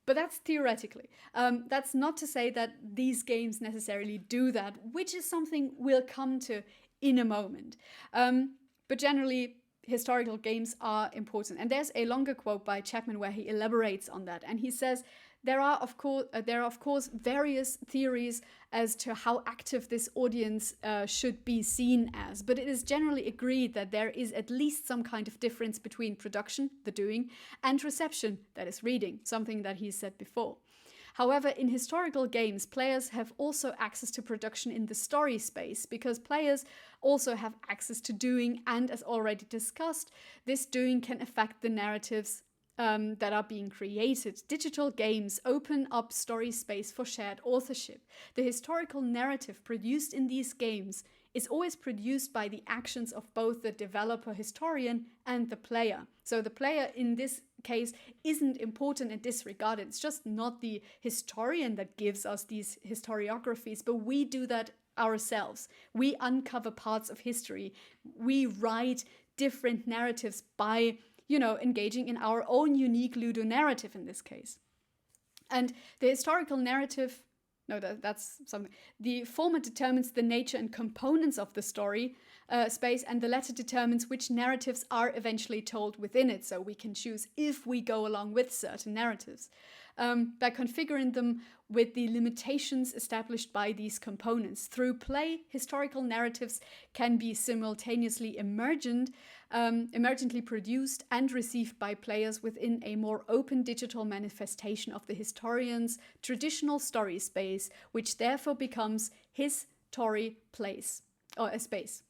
But that's theoretically. That's not to say that these games necessarily do that, which is something we'll come to in a moment. But generally, historical games are important. And there's a longer quote by Chapman where he elaborates on that. And he says there are of course various theories as to how active this audience should be seen as, but it is generally agreed that there is at least some kind of difference between production, the doing, and reception, that is reading, something that he said before. However, in historical games, players have also access to production in the story space, because players also have access to doing, and as already discussed, this doing can affect the narratives that are being created. Digital games open up story space for shared authorship. The historical narrative produced in these games is always produced by the actions of both the developer historian and the player. So the player in this case isn't important and disregarded. It's just not the historian that gives us these historiographies, but we do that ourselves. We uncover parts of history. We write different narratives by, engaging in our own unique Ludo narrative in this case. And the historical narrative, that's something. The former determines the nature and components of the story space, and the latter determines which narratives are eventually told within it. So we can choose if we go along with certain narratives by configuring them with the limitations established by these components. Through play, historical narratives can be simultaneously emergently produced and received by players within a more open digital manifestation of the historian's traditional story space, which therefore becomes his story place, or a space.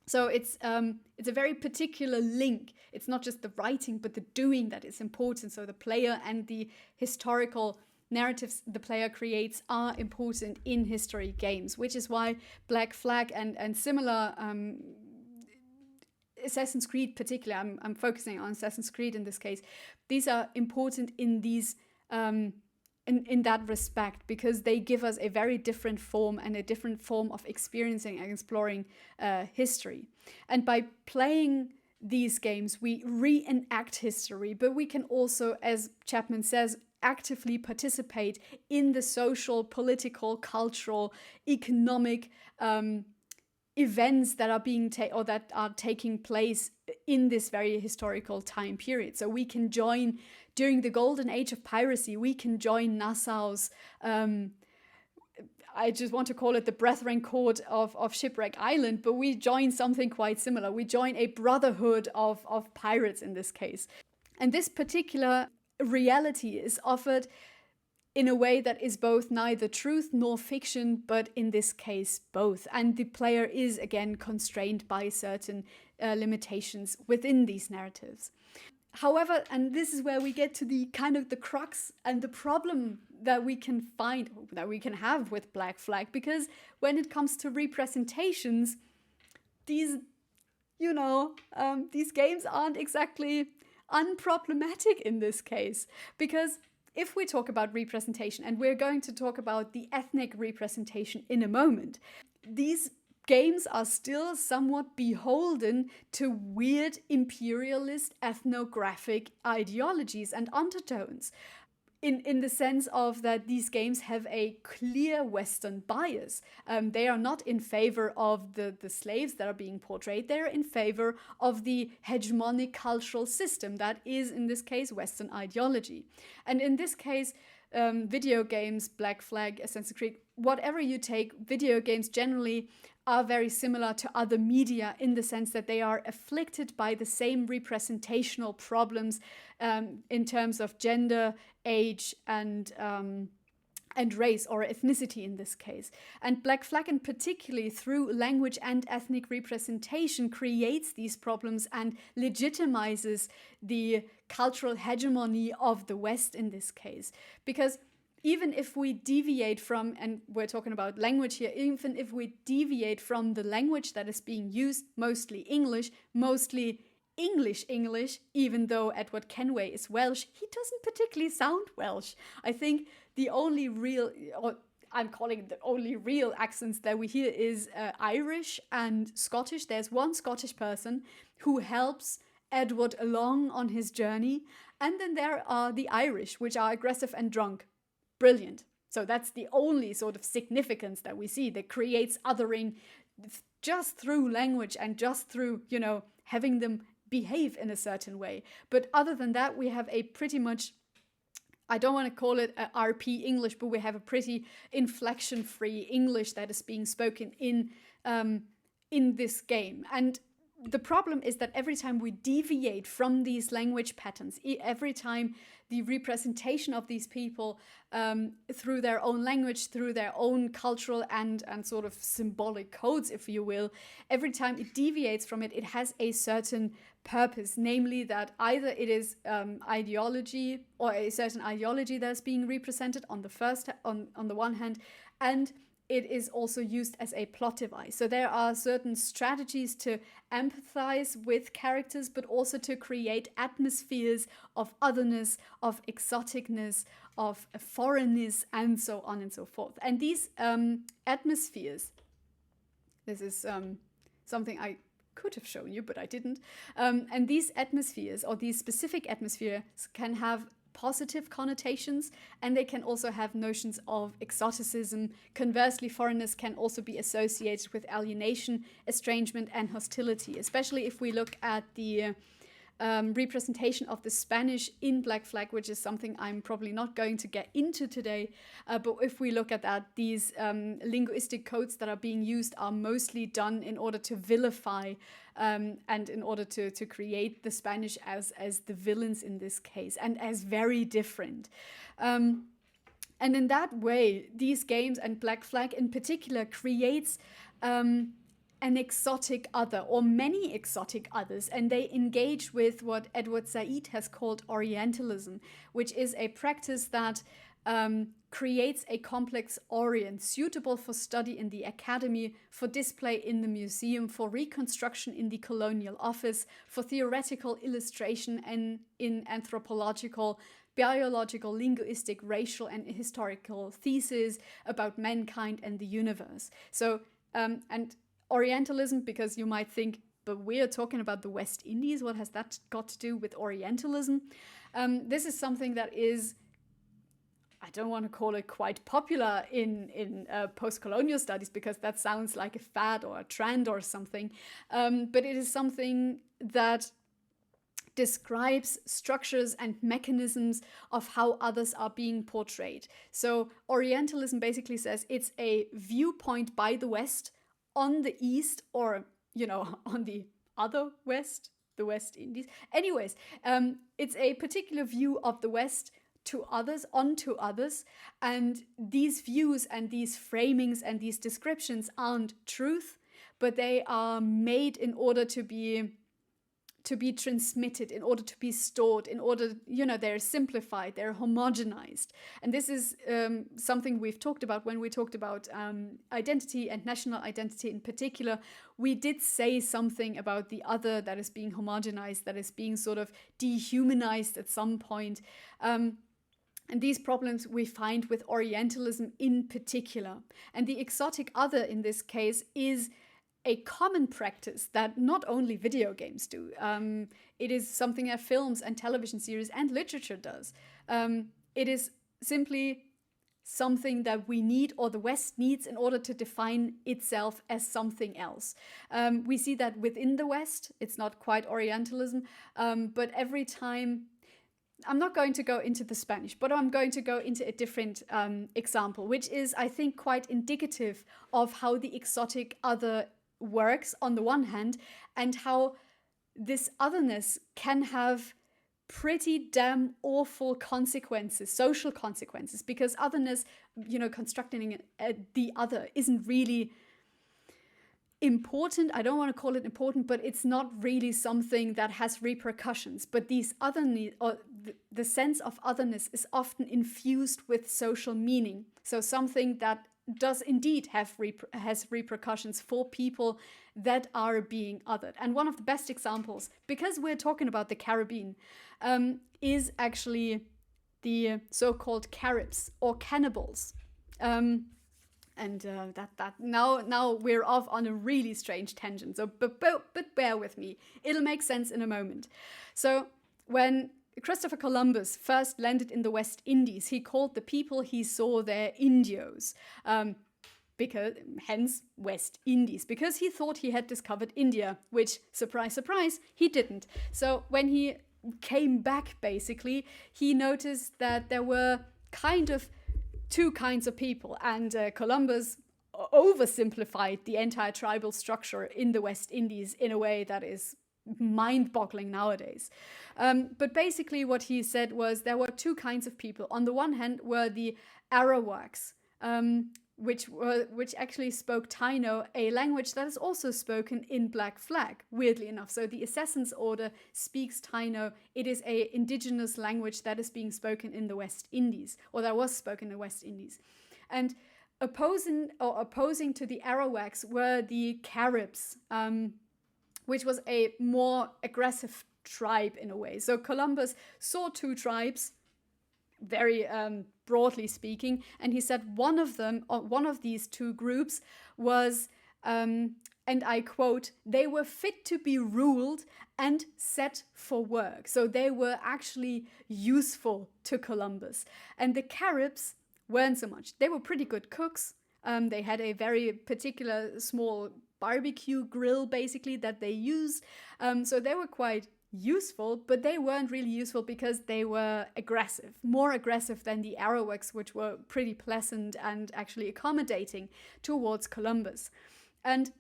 So it's a very particular link. It's not just the writing, but the doing that is important. So the player and the historical narratives the player creates are important in history games, which is why Black Flag and similar Assassin's Creed particularly, I'm focusing on Assassin's Creed in this case, these are important in these in that respect, because they give us a very different form and a different form of experiencing and exploring history. And by playing these games, we reenact history, but we can also, as Chapman says, actively participate in the social, political, cultural, economic events that are being that are taking place in this very historical time period. So we can join during the golden age of piracy. We can join Nassau's I just want to call it the Brethren Court of Shipwreck Island, but we join something quite similar. We join a brotherhood of pirates in this case. And this particular reality is offered in a way that is both neither truth nor fiction, but in this case, both. And the player is, again, constrained by certain limitations within these narratives. However, and this is where we get to the kind of the crux and the problem that we can find, that we can have with Black Flag, because when it comes to representations, these games aren't exactly unproblematic in this case, because if we talk about representation, and we're going to talk about the ethnic representation in a moment, these games are still somewhat beholden to weird imperialist ethnographic ideologies and undertones. In the sense of that these games have a clear Western bias. They are not in favor of the slaves that are being portrayed. They're in favor of the hegemonic cultural system that is, in this case, Western ideology. And in this case, video games, Black Flag, Assassin's Creed, whatever you take, video games generally are very similar to other media in the sense that they are afflicted by the same representational problems in terms of gender, age, and race or ethnicity in this case. And Black Flag, in particularly through language and ethnic representation, creates these problems and legitimizes the cultural hegemony of the West in this case. Because even if we deviate from, and we're talking about language here, even if we deviate from the language that is being used, mostly English, even though Edward Kenway is Welsh, he doesn't particularly sound Welsh. I think the only real, or I'm calling it the only real accents that we hear is Irish and Scottish. There's one Scottish person who helps Edward along on his journey. And then there are the Irish, which are aggressive and drunk. Brilliant. So that's the only sort of significance that we see that creates othering just through language and just through, having them behave in a certain way. But other than that, we have a pretty much I don't want to call it a RP English, but we have a pretty inflection-free English that is being spoken in this game. And the problem is that every time we deviate from these language patterns, every time the representation of these people through their own language, through their own cultural and sort of symbolic codes, if you will, every time it deviates from it, it has a certain purpose, namely that either it is ideology or a certain ideology that's being represented on the one hand, and it is also used as a plot device. So there are certain strategies to empathize with characters, but also to create atmospheres of otherness, of exoticness, of foreignness, and so on and so forth. And these atmospheres, this is something I could have shown you, but I didn't. And these atmospheres, or these specific atmospheres, can have positive connotations, and they can also have notions of exoticism. Conversely, foreignness can also be associated with alienation, estrangement, and hostility, especially if we look at the representation of the Spanish in Black Flag, which is something I'm probably not going to get into today. But if we look at that, these linguistic codes that are being used are mostly done in order to vilify and in order to create the Spanish as the villains in this case, and as very different. And in that way, these games, and Black Flag in particular, creates an exotic other, or many exotic others, and they engage with what Edward Said has called Orientalism, which is a practice that creates a complex Orient suitable for study in the academy, for display in the museum, for reconstruction in the colonial office, for theoretical illustration and in anthropological, biological, linguistic, racial, and historical theses about mankind and the universe. So, and Orientalism, because you might think, but we're talking about the West Indies, what has that got to do with Orientalism? This is something that is, I don't want to call it quite popular in post-colonial studies, because that sounds like a fad or a trend or something, but it is something that describes structures and mechanisms of how others are being portrayed. So Orientalism basically says it's a viewpoint by the West on the East, or, on the other West, the West Indies. Anyways, it's a particular view of the West to others, onto others, and these views and these framings and these descriptions aren't truth, but they are made in order to be transmitted, in order to be stored, in order, they're simplified, they're homogenized. And this is something we've talked about when we talked about identity and national identity in particular. We did say something about the other that is being homogenized, that is being sort of dehumanized at some point. And these problems we find with Orientalism in particular. And the exotic other in this case is a common practice that not only video games do. It is something that films and television series and literature does. It is simply something that we need, or the West needs, in order to define itself as something else. We see that within the West. It's not quite Orientalism, but every time, I'm not going to go into the Spanish, but I'm going to go into a different example, which is, I think, quite indicative of how the exotic other works on the one hand, and how this otherness can have pretty damn awful consequences, social consequences, because otherness, constructing the other isn't really important. I don't want to call it important, but it's not really something that has repercussions. But these otherness, or the sense of otherness, is often infused with social meaning. So something that does indeed has repercussions for people that are being othered. And one of the best examples, because we're talking about the Caribbean, is actually the so-called Caribs, or cannibals. Now we're off on a really strange tangent. So, but bear with me. It'll make sense in a moment. So when Christopher Columbus first landed in the West Indies, he called the people he saw there Indios, hence West Indies, because he thought he had discovered India, which, surprise, surprise, he didn't. So when he came back, basically, he noticed that there were kind of two kinds of people, and Columbus oversimplified the entire tribal structure in the West Indies in a way that is mind-boggling nowadays. But basically what he said was there were two kinds of people. On the one hand were the Arawaks, which actually spoke Taino, a language that is also spoken in Black Flag, weirdly enough. So the Assassin's Order speaks Taino. It is an indigenous language that is being spoken in the West Indies, or that was spoken in the West Indies. And opposing to the Arawaks were the Caribs, which was a more aggressive tribe in a way. So Columbus saw two tribes, very broadly speaking, and he said one of these two groups was, and I quote, "they were fit to be ruled and set for work." So they were actually useful to Columbus. And the Caribs weren't so much. They were pretty good cooks. They had a very particular small barbecue grill, basically, that they used. So they were quite useful, but they weren't really useful because they were aggressive, more aggressive than the Arawaks, which were pretty pleasant and actually accommodating towards Columbus. And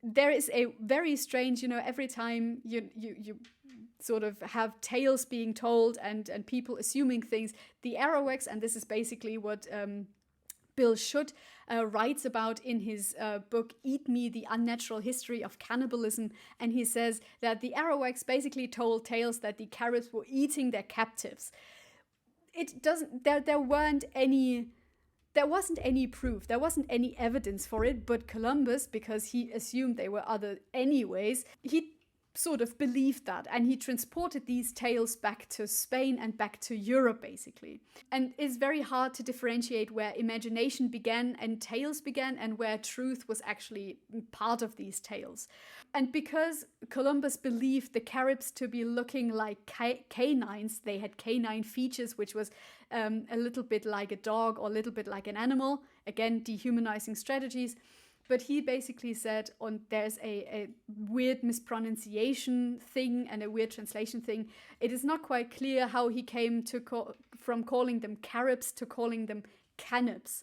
there is a very strange, every time you sort of have tales being told and people assuming things, the Arawaks, and this is basically what Bill Schutt writes about in his book Eat Me, The Unnatural History of Cannibalism, and he says that the Arawaks basically told tales that the Caribs were eating their captives. There wasn't any proof, there wasn't any evidence for it, but Columbus, because he assumed they were other anyways, he sort of believed that, and he transported these tales back to Spain and back to Europe, basically. And it's very hard to differentiate where imagination began and tales began and where truth was actually part of these tales. And because Columbus believed the Caribs to be looking like canines, they had canine features, which was a little bit like a dog or a little bit like an animal, again, dehumanizing strategies. But he basically said, there's a weird mispronunciation thing and a weird translation thing. It is not quite clear how he came from calling them Caribs to calling them cannibs,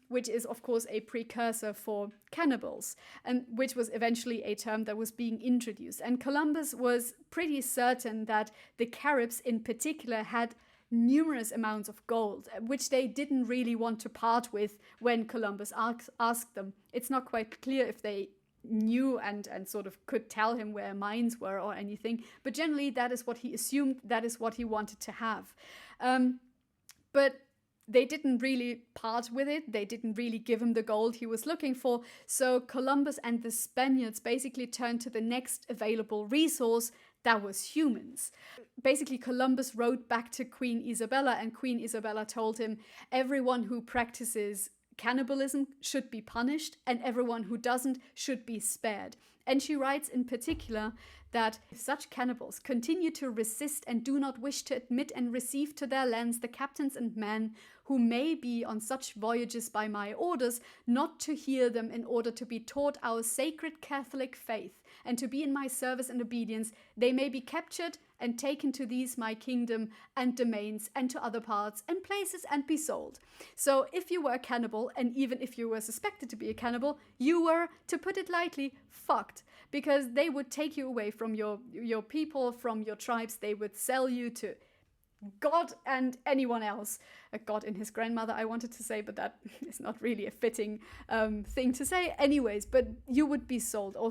which is, of course, a precursor for cannibals, and which was eventually a term that was being introduced. And Columbus was pretty certain that the Caribs in particular had numerous amounts of gold, which they didn't really want to part with when Columbus asked them. It's not quite clear if they knew and sort of could tell him where mines were or anything, but generally that is what he assumed, that is what he wanted to have. But they didn't really part with it. They didn't really give him the gold he was looking for. So Columbus and the Spaniards basically turned to the next available resource, that was humans. Basically, Columbus wrote back to Queen Isabella, and Queen Isabella told him everyone who practices cannibalism should be punished and everyone who doesn't should be spared. And she writes in particular that if such cannibals continue to resist and do not wish to admit and receive to their lands the captains and men who may be on such voyages by my orders, not to hear them in order to be taught our sacred Catholic faith and to be in my service and obedience, they may be captured and taken to these my kingdom and domains and to other parts and places and be sold. So if you were a cannibal, and even if you were suspected to be a cannibal, you were, to put it lightly, fucked, because they would take you away from your people, from your tribes. They would sell you to God and anyone else. God and his grandmother, I wanted to say, but that is not really a fitting thing to say. Anyways, but you would be sold, or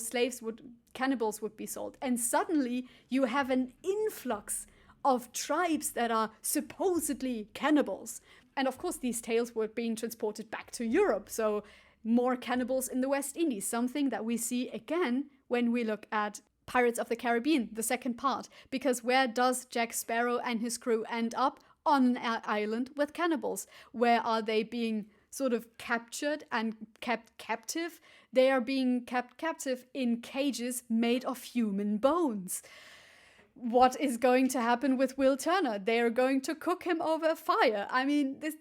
cannibals would be sold. And suddenly you have an influx of tribes that are supposedly cannibals. And of course, these tales were being transported back to Europe. So more cannibals in the West Indies, something that we see again when we look at Pirates of the Caribbean, the second part. Because where does Jack Sparrow and his crew end up? On an island with cannibals. Where are they being sort of captured and kept captive? They are being kept captive in cages made of human bones. What is going to happen with Will Turner? They are going to cook him over a fire. I mean, this...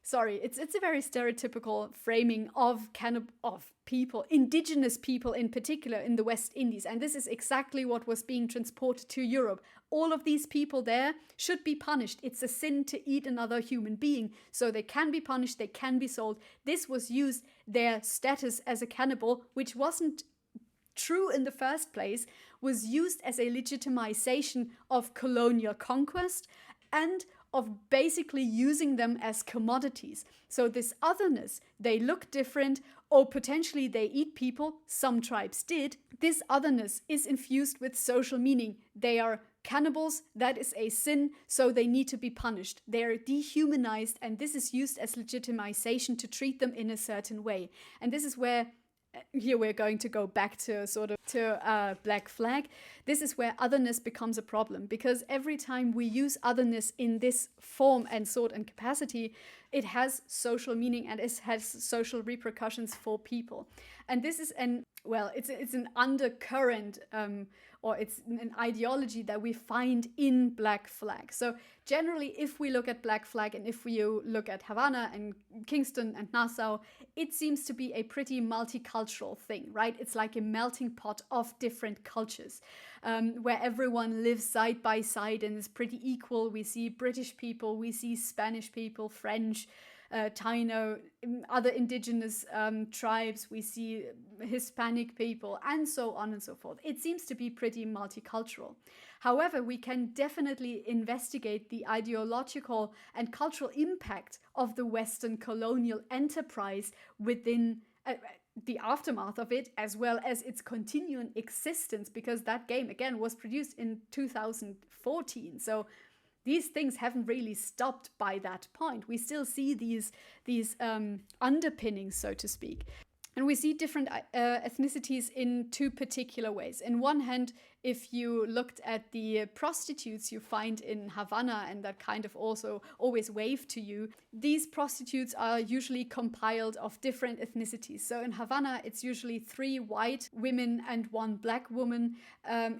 sorry, it's a very stereotypical framing of people, indigenous people in particular in the West Indies. And this is exactly what was being transported to Europe. All of these people there should be punished. It's a sin to eat another human being. So they can be punished, they can be sold. This was used, their status as a cannibal, which wasn't true in the first place, was used as a legitimization of colonial conquest and of basically using them as commodities. So this otherness, they look different, or potentially they eat people, some tribes did. This otherness is infused with social meaning. They are cannibals, that is a sin, so they need to be punished. They are dehumanized, and this is used as legitimization to treat them in a certain way. And this is where, here we're going to go back to Black Flag. This is where otherness becomes a problem, because every time we use otherness in this form and sort and capacity, it has social meaning and it has social repercussions for people. And this is it's an undercurrent or it's an ideology that we find in Black Flag. So generally, if we look at Black Flag and if we look at Havana and Kingston and Nassau, it seems to be a pretty multicultural thing, right? It's like a melting pot of different cultures where everyone lives side by side and is pretty equal. We see British people, we see Spanish people, French, Taino, other indigenous tribes, we see Hispanic people, and so on and so forth. It seems to be pretty multicultural. However, we can definitely investigate the ideological and cultural impact of the Western colonial enterprise within the aftermath of it, as well as its continuing existence, because that game, again, was produced in 2014. So these things haven't really stopped by that point. We still see these underpinnings, so to speak. And we see different ethnicities in two particular ways. In one hand, if you looked at the prostitutes you find in Havana and that kind of also always wave to you, these prostitutes are usually compiled of different ethnicities. So in Havana, it's usually 3 white women and 1 black woman.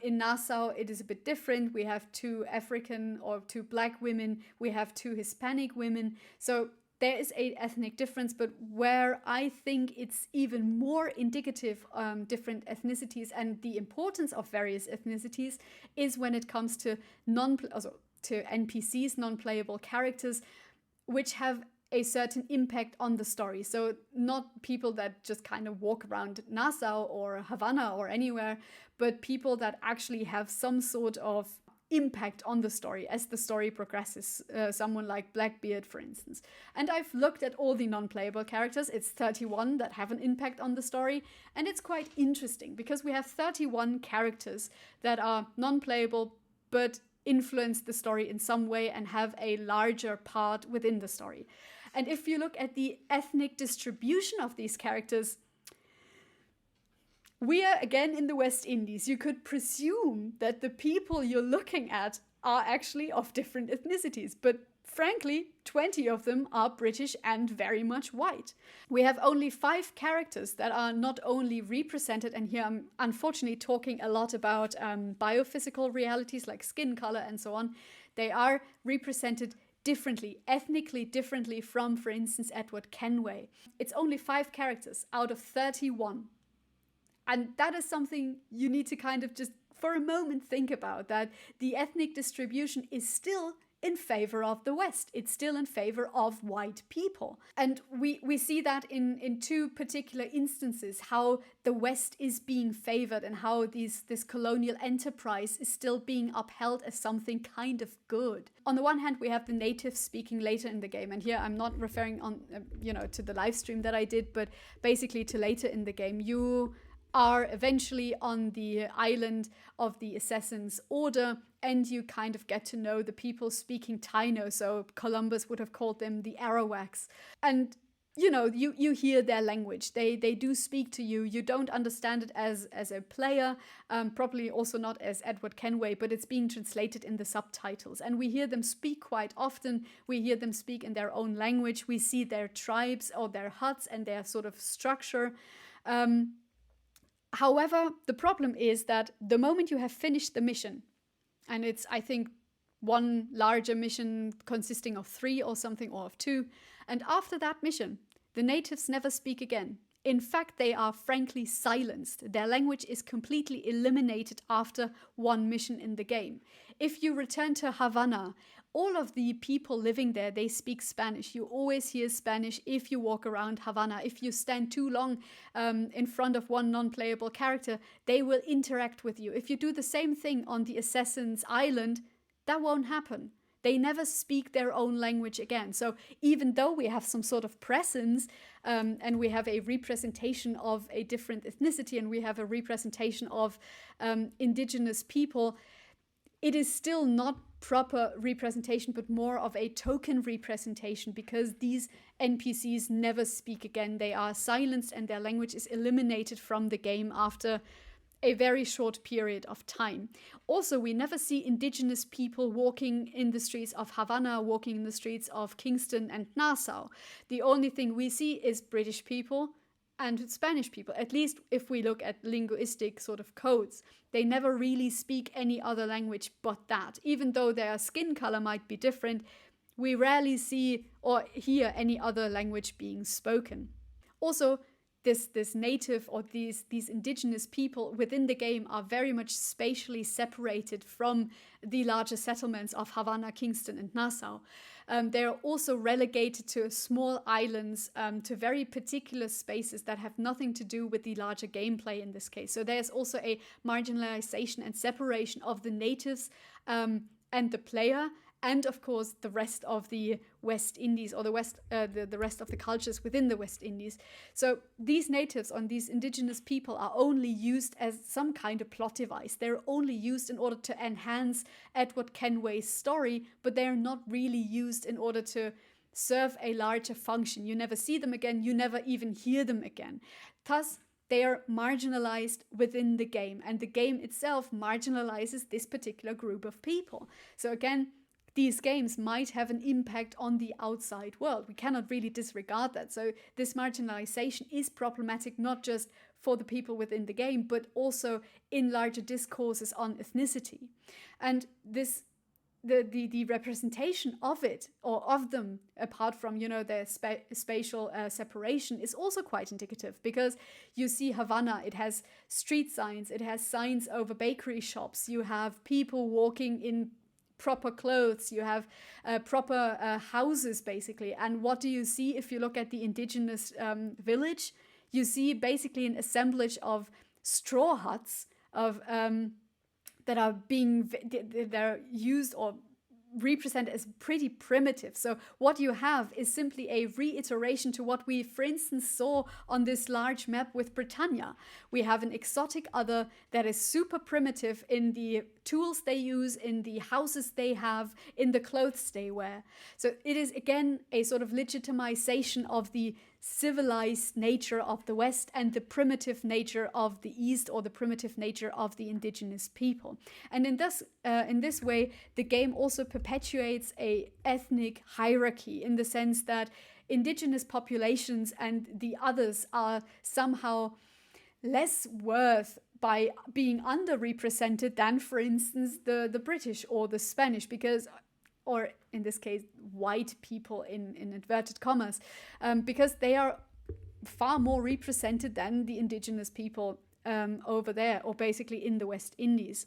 In Nassau, it is a bit different. We have 2 African or 2 black women. We have 2 Hispanic women. So there is an ethnic difference, but where I think it's even more indicative different ethnicities and the importance of various ethnicities is when it comes to NPCs, non-playable characters, which have a certain impact on the story. So not people that just kind of walk around Nassau or Havana or anywhere, but people that actually have some sort of impact on the story as the story progresses, someone like Blackbeard, for instance. And I've looked at all the non-playable characters. It's 31 that have an impact on the story, and it's quite interesting because we have 31 characters that are non-playable but influence the story in some way and have a larger part within the story. And if you look at the ethnic distribution of these characters, we are again in the West Indies. You could presume that the people you're looking at are actually of different ethnicities, but frankly, 20 of them are British and very much white. We have only 5 characters that are not only represented, and here I'm unfortunately talking a lot about biophysical realities like skin color and so on. They are represented differently, ethnically differently from, for instance, Edward Kenway. It's only 5 characters out of 31. And that is something you need to kind of just for a moment think about, that the ethnic distribution is still in favor of the West. It's still in favor of white people. And we see that in 2 particular instances, how the West is being favored and how this colonial enterprise is still being upheld as something kind of good. On the one hand, we have the natives speaking later in the game. And here I'm not referring on, to the live stream that I did, but basically to later in the game. You are eventually on the island of the Assassin's Order, and you kind of get to know the people speaking Taino, so Columbus would have called them the Arawaks. And, you hear their language. They do speak to you. You don't understand it as a player, probably also not as Edward Kenway, but it's being translated in the subtitles. And we hear them speak quite often. We hear them speak in their own language. We see their tribes or their huts and their sort of structure. However, the problem is that the moment you have finished the mission, and it's, I think, one larger mission consisting of 3 or something, or of 2, And after that mission, the natives never speak again. In fact, they are frankly silenced. Their language is completely eliminated after one mission in the game. If you return to Havana, all of the people living there, they speak Spanish. You always hear Spanish if you walk around Havana. If you stand too long in front of one non-playable character, they will interact with you. If you do the same thing on the Assassin's Island, that won't happen. They never speak their own language again. So even though we have some sort of presence and we have a representation of a different ethnicity and we have a representation of indigenous people, it is still not proper representation, but more of a token representation, because these NPCs never speak again. They are silenced and their language is eliminated from the game after a very short period of time. Also, we never see indigenous people walking in the streets of Havana, walking in the streets of Kingston and Nassau. The only thing we see is British people and Spanish people, at least if we look at linguistic sort of codes. They never really speak any other language but that. Even though their skin color might be different, we rarely see or hear any other language being spoken. Also, this native or these indigenous people within the game are very much spatially separated from the larger settlements of Havana, Kingston, and Nassau. They are also relegated to small islands, to very particular spaces that have nothing to do with the larger gameplay in this case. So there's also a marginalization and separation of the natives and the player, and of course the rest of the West Indies, or the rest of the cultures within the West Indies. So these natives and these indigenous people are only used as some kind of plot device. They're only used in order to enhance Edward Kenway's story, but they're not really used in order to serve a larger function. You never see them again, you never even hear them again. Thus, they are marginalized within the game, and the game itself marginalizes this particular group of people. So again, these games might have an impact on the outside world. We cannot really disregard that. So this marginalization is problematic not just for the people within the game, but also in larger discourses on ethnicity. And this the representation of it, or of them, apart from, their spatial separation, is also quite indicative, because you see Havana, it has street signs, it has signs over bakery shops, you have people walking in proper clothes, you have proper houses basically. And what do you see if you look at the indigenous village? You see basically an assemblage of straw huts of that are used or represented as pretty primitive. So what you have is simply a reiteration to what we, for instance, saw on this large map with Britannia. We have an exotic other that is super primitive in the tools they use, in the houses they have, in the clothes they wear. So it is again a sort of legitimization of the civilized nature of the West and the primitive nature of the East, or the primitive nature of the indigenous people. And in this way, the game also perpetuates a ethnic hierarchy, in the sense that indigenous populations and the others are somehow less worth by being underrepresented than, for instance, the British or the Spanish, because, or in this case, white people in inverted commas, because they are far more represented than the indigenous people over there, or basically in the West Indies.